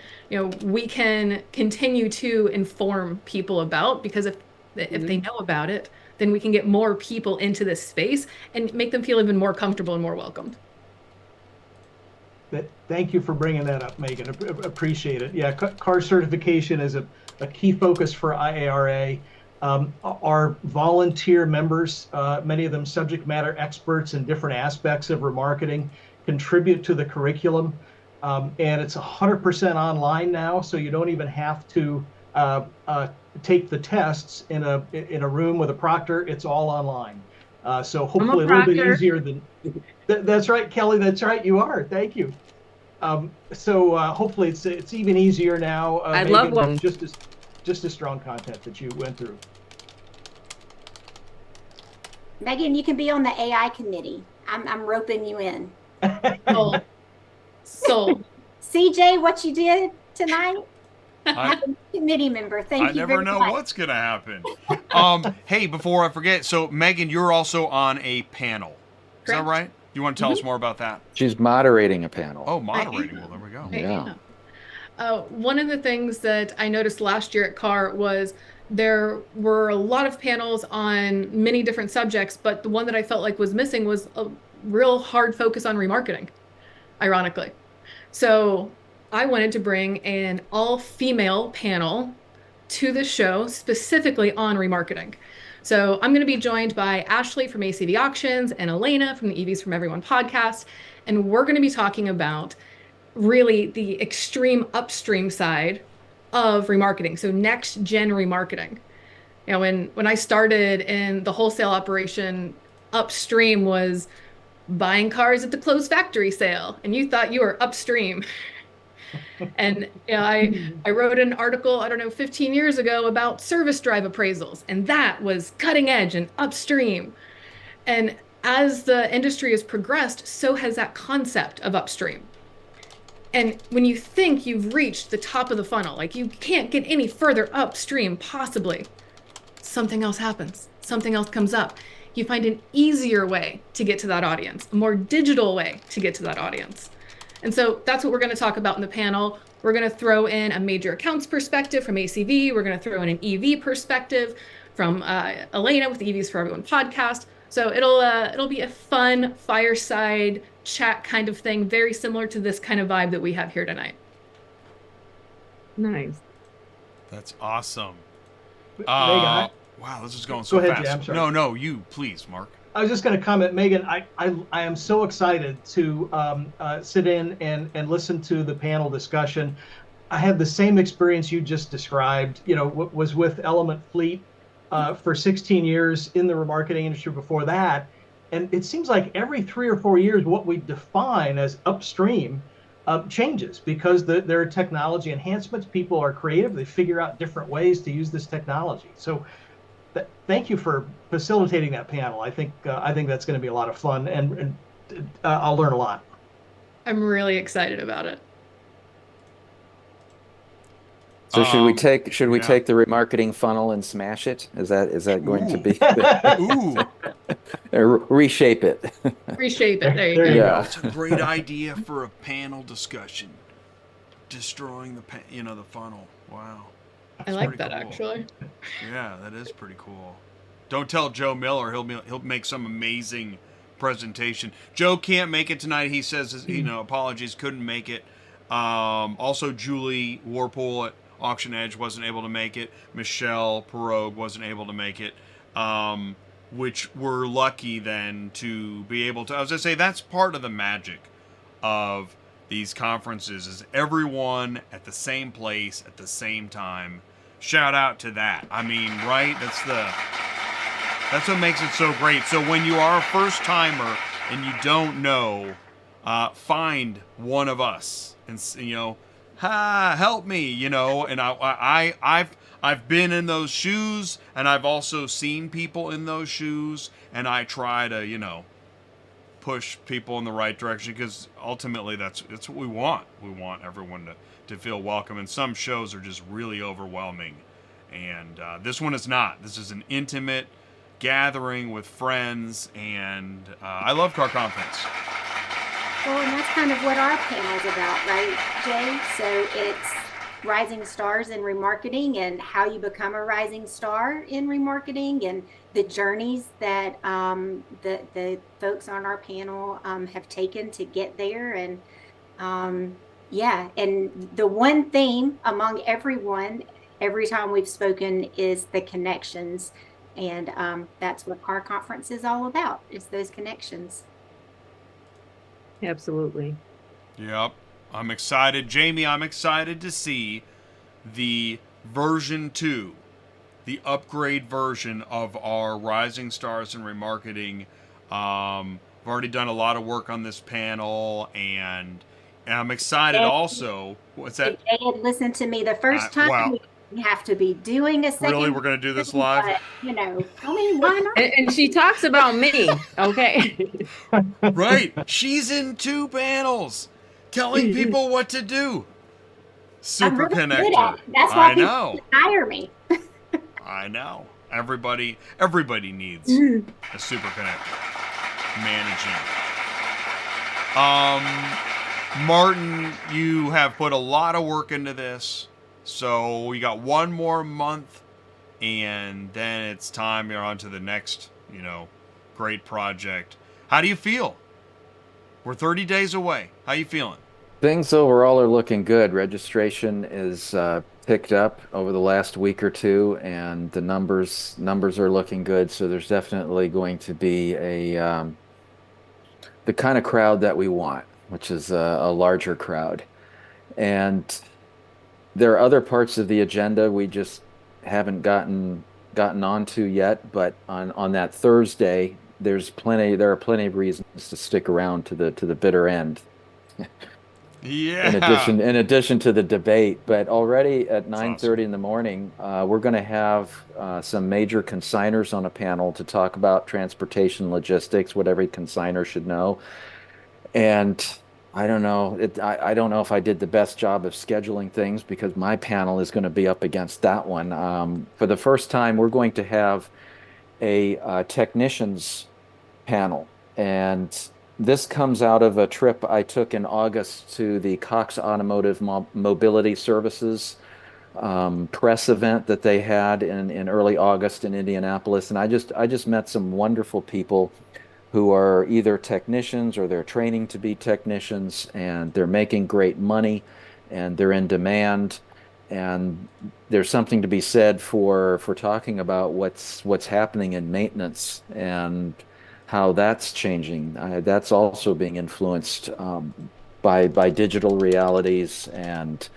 we can continue to inform people about, because if they know about it, then we can get more people into this space and make them feel even more comfortable and more welcomed. Thank you for bringing that up, Megan. Appreciate it. Yeah, CAR certification is a key focus for IARA. Our volunteer members, many of them subject matter experts in different aspects of remarketing, contribute to the curriculum. And it's 100% online now, so you don't even have to take the tests in a room with a proctor. It's all online. So hopefully a little bit easier than. That's right, Kelly. That's right. You are. Thank you. So hopefully it's even easier now. I Megan, love one. just as strong content that you went through. Megan, you can be on the AI committee. I'm roping you in. Sold. CJ, what you did tonight? I Committee member. Thank you never very know much. what's gonna happen. Hey, before I forget, so Megan, you're also on a panel. Is that Correct. right? You want to tell us more about that? She's moderating a panel. Oh, moderating. Well, there we go. Yeah. One of the things that I noticed last year at CAR was there were a lot of panels on many different subjects, but the one that I felt like was missing was a real hard focus on remarketing, ironically. So I wanted to bring an all-female panel to the show specifically on remarketing. So I'm going to be joined by Ashley from ACV Auctions and Elena from the EVs from Everyone podcast. And we're going to be talking about really the extreme upstream side of remarketing. So next gen remarketing. When I started in the wholesale operation, upstream was buying cars at the closed factory sale, and you thought you were upstream. And I wrote an article, 15 years ago about service drive appraisals, and that was cutting edge and upstream. And as the industry has progressed, so has that concept of upstream. And when you think you've reached the top of the funnel, like you can't get any further upstream possibly, something else happens, something else comes up. You find an easier way to get to that audience, a more digital way to get to that audience. And so that's what we're going to talk about in the panel. We're going to throw in a major accounts perspective from ACV. We're going to throw in an EV perspective from Elena with the EVs for Everyone podcast. So it'll be a fun fireside chat kind of thing, very similar to this kind of vibe that we have here tonight. Nice. That's awesome. Megan, Wow, this is going so Go ahead, fast. Jay, I'm sorry. No, you, please, Mark. I was just going to comment, Megan, I am so excited to sit in and listen to the panel discussion. I had the same experience you just described, was with Element Fleet for 16 years in the remarketing industry before that. And it seems like every 3 or 4 years, what we define as upstream changes because there are technology enhancements. People are creative. They figure out different ways to use this technology. So thank you for facilitating that panel. I think that's going to be a lot of fun, and I'll learn a lot. I'm really excited about it. So should we take the remarketing funnel and smash it? Is that going to be or reshape it? Reshape it. There you go. Yeah. That's a great idea for a panel discussion. destroying the funnel. Wow. I like that, cool. actually. Yeah, that is pretty cool. Don't tell Joe Miller. He'll make some amazing presentation. Joe can't make it tonight. He says, apologies, couldn't make it. Also, Julie Warpool at Auction Edge wasn't able to make it. Michelle Perogue wasn't able to make it. Which we're lucky then to be able to. I was going to say, that's part of the magic of these conferences, is everyone at the same place at the same time. Shout out to that. I mean, right? That's what makes it so great. So when you are a first timer and you don't know, find one of us and help me, And I've been in those shoes, and I've also seen people in those shoes, and I try to push people in the right direction, because ultimately that's what we want. We want everyone to feel welcome, and some shows are just really overwhelming, and this one is not. This is an intimate gathering with friends, and I love Car Conference. Well, and that's kind of what our panel is about, right, Jay? So it's rising stars in remarketing and how you become a rising star in remarketing, and the journeys that the folks on our panel have taken to get there. And and the one theme among everyone, every time we've spoken, is the connections. And that's what Car Conference is all about, is those connections. Absolutely. Yep. I'm excited. Jamie, I'm excited to see the version 2, the upgrade version of our Rising Stars in Remarketing. I've already done a lot of work on this panel, and I'm excited also. What's that? If they had listened to me the first time, wow. we have to be doing a second. Really? We're going to do this live? But, I mean, why not? And she talks about me, okay? Right. She's in 2 panels telling people what to do. Super really connector. That's why I know. people hire me. I know. Everybody needs a super connector managing. Martin, you have put a lot of work into this. So we got one more month, and then it's time. You're on to the next, great project. How do you feel? We're 30 days away. How you feeling? Things overall are looking good. Registration is picked up over the last week or two, and the numbers are looking good. So there's definitely going to be the kind of crowd that we want, which is a larger crowd. And there are other parts of the agenda we just haven't gotten onto yet. But on that Thursday, there are plenty of reasons to stick around to the bitter end. Yeah. In addition to the debate, but already at 9:30 in the morning, we're going to have some major consigners on a panel to talk about transportation logistics, what every consigner should know. And I don't know. I don't know if I did the best job of scheduling things, because my panel is going to be up against that one. For the first time, we're going to have a technicians panel, and this comes out of a trip I took in August to the Cox Automotive Mobility Services press event that they had in early August in Indianapolis, and I just met some wonderful people who are either technicians or they're training to be technicians, and they're making great money, and they're in demand, and there's something to be said for talking about what's happening in maintenance and how that's changing. That's also being influenced by digital realities and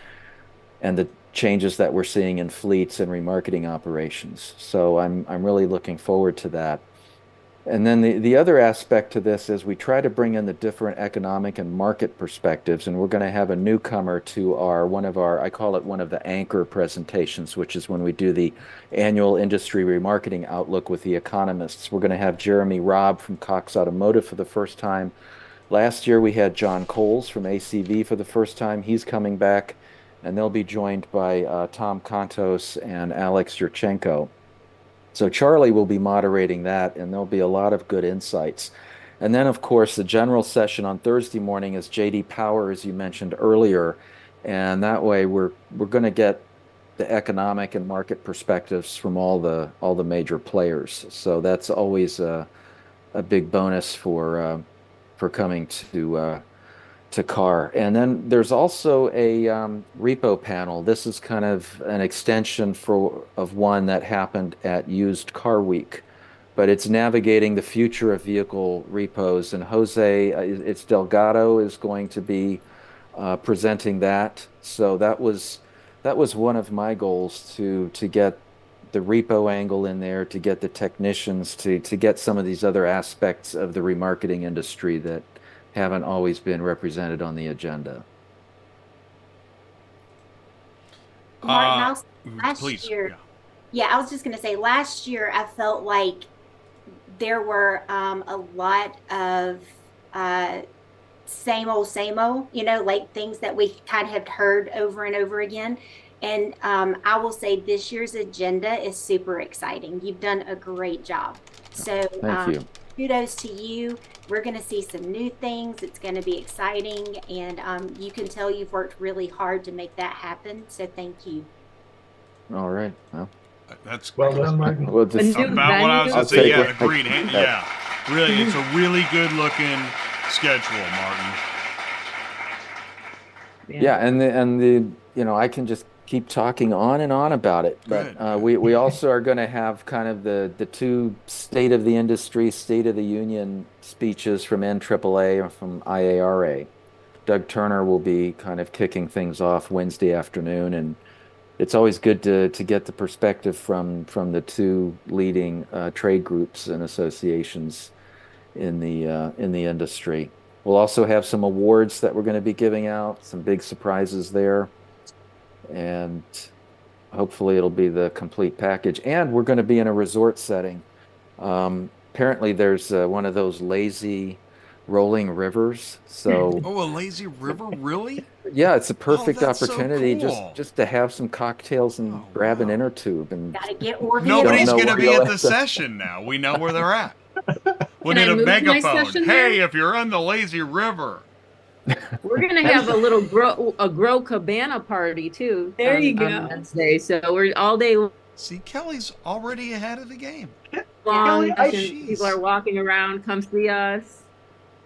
the changes that we're seeing in fleets and remarketing operations. So I'm really looking forward to that. And then the other aspect to this is we try to bring in the different economic and market perspectives, and we're going to have a newcomer to I call it one of the anchor presentations, which is when we do the annual industry remarketing outlook with the economists. We're going to have Jeremy Robb from Cox Automotive for the first time. Last year we had John Coles from ACV for the first time. He's coming back, and they'll be joined by Tom Kontos and Alex Yurchenko. So Charlie will be moderating that, and there'll be a lot of good insights. And then, of course, the general session on Thursday morning is J.D. Power, as you mentioned earlier, and that way we're going to get the economic and market perspectives from all the major players. So that's always a big bonus for coming to CAR. And then there's also a repo panel. This is kind of an extension of one that happened at Used Car Week, but it's navigating the future of vehicle repos. And Jose, it's Delgado is going to be presenting that. So that was one of my goals to get the repo angle in there, to get the technicians, to get some of these other aspects of the remarketing industry that haven't always been represented on the agenda. Martin, last please, year, yeah, I was just going to say, last year I felt like there were a lot of same old, like things that we kind of have heard over and over again. And I will say this year's agenda is super exciting. You've done a great job. So Thank you. Kudos to you. We're going to see some new things. It's going to be exciting. And you can tell you've worked really hard to make that happen. So thank you. All right. Well, that's well done, Martin. We'll just, about what I was going to say. Yeah, agreed. Yeah. Really, it's a really good looking schedule, Martin. Yeah, and the I can just keep talking on and on about it, but we also are going to have kind of the two state of the industry, state of the union speeches from NAAA or from IARA. Doug Turner will be kind of kicking things off Wednesday afternoon, and it's always good to get the perspective from the two leading trade groups and associations in the industry. We'll also have some awards that we're going to be giving out, some big surprises there, and hopefully it'll be the complete package. And we're going to be in a resort setting. Apparently there's one of those lazy rolling rivers. So a lazy river, really? Yeah, it's a perfect opportunity so cool. just to have some cocktails and grab an inner tube. And gotta get Orville. Nobody's going to be at the session now. We know where they're at. We need a megaphone. Hey, if you're on the lazy river. We're gonna have a little grow cabana party too. There you go. On Wednesday, so we're all day. See, Kelly's already ahead of the game. Long, Kelly, people are walking around. Come see us.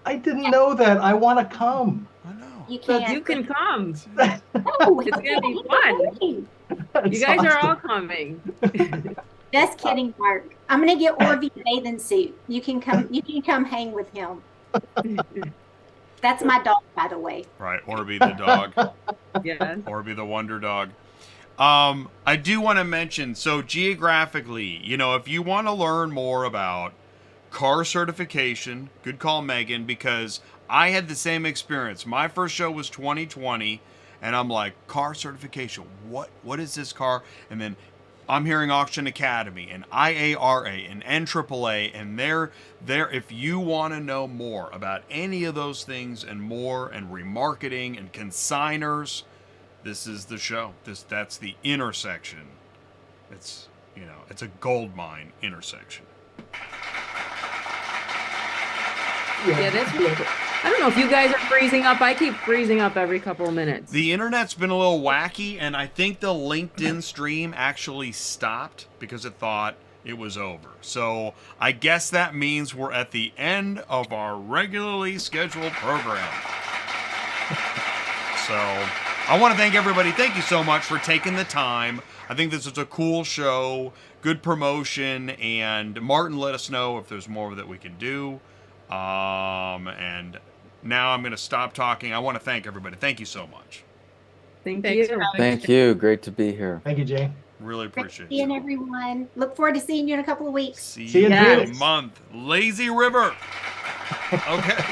I didn't know that. I want to come. I know. You can. You can come. Oh, It's gonna be fun. You guys are all coming. Just kidding, Mark. I'm gonna get Orville a bathing suit. You can come. You can come hang with him. That's my dog, by the way. Right, Orby the dog. Yeah. Orby the wonder dog. I do want to mention, so geographically, if you want to learn more about car certification, good call, Megan, because I had the same experience. My first show was 2020, and I'm like, car certification, what is this car? And then I'm hearing Auction Academy and IARA and NAAA, and they're if you want to know more about any of those things and more, and remarketing and consigners, this is the show. That's the intersection. It's it's a gold mine intersection. Yeah, that's weird. I don't know if you guys are freezing up. I keep freezing up every couple of minutes. The internet's been a little wacky, and I think the LinkedIn stream actually stopped because it thought it was over. So I guess that means we're at the end of our regularly scheduled program. So I want to thank everybody. Thank you so much for taking the time. I think this is a cool show, good promotion, and Martin, let us know if there's more that we can do. And now I'm going to stop talking. I want to thank everybody. Thank you so much. Thank you. thank you. Great to be here. Thank you, Jay. Really appreciate Seeing it. everyone. Look forward to seeing you in a couple of weeks. See you you in in a Phoenix. month. Lazy River. Okay.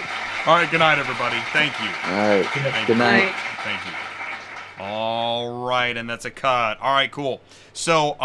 All right. Good night, everybody. Thank you. All right. Thank Good you. night. Thank you. All right. And that's a cut. All right, cool. So,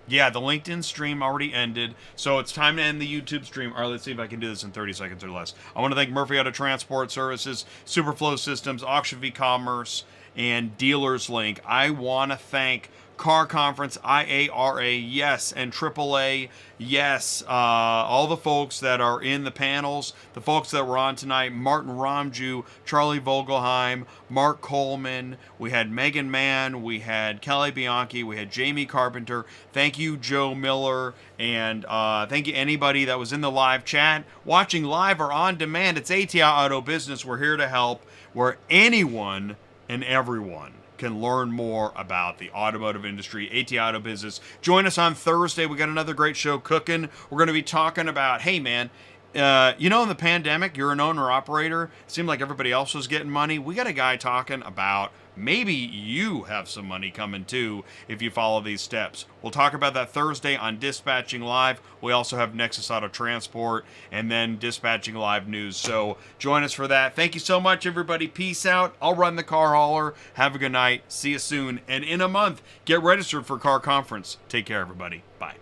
yeah, the LinkedIn stream already ended, so it's time to end the YouTube stream. All right, let's see if I can do this in 30 seconds or less. I want to thank Murphy Auto Transport Services, Superflow Systems, AuctionVCommerce, and Dealerslink. I want to thank Car Conference, IARA, yes, and AAA, yes. All the folks that are in the panels, the folks that were on tonight, Martin Romjue, Charlie Vogelheim, Mark Coleman, we had Megan Mann, we had Kelly Bianchi, we had Jamie Carpenter. Thank you, Joe Miller, and thank you anybody that was in the live chat, watching live or on demand. It's ATI Auto Business. We're here to help, where anyone and everyone can learn more about the automotive industry. ATI Auto Business. Join us on Thursday. We got another great show cooking. We're going to be talking about, hey man, in the pandemic, you're an owner operator. It seemed like everybody else was getting money. We got a guy talking about maybe you have some money coming too if you follow these steps. We'll talk about that Thursday on Dispatching Live. We also have Nexus Auto Transport and then Dispatching Live News. So join us for that. Thank you so much, everybody. Peace out. I'll run the car hauler. Have a good night. See you soon. And in a month, get registered for Car Conference. Take care, everybody. Bye.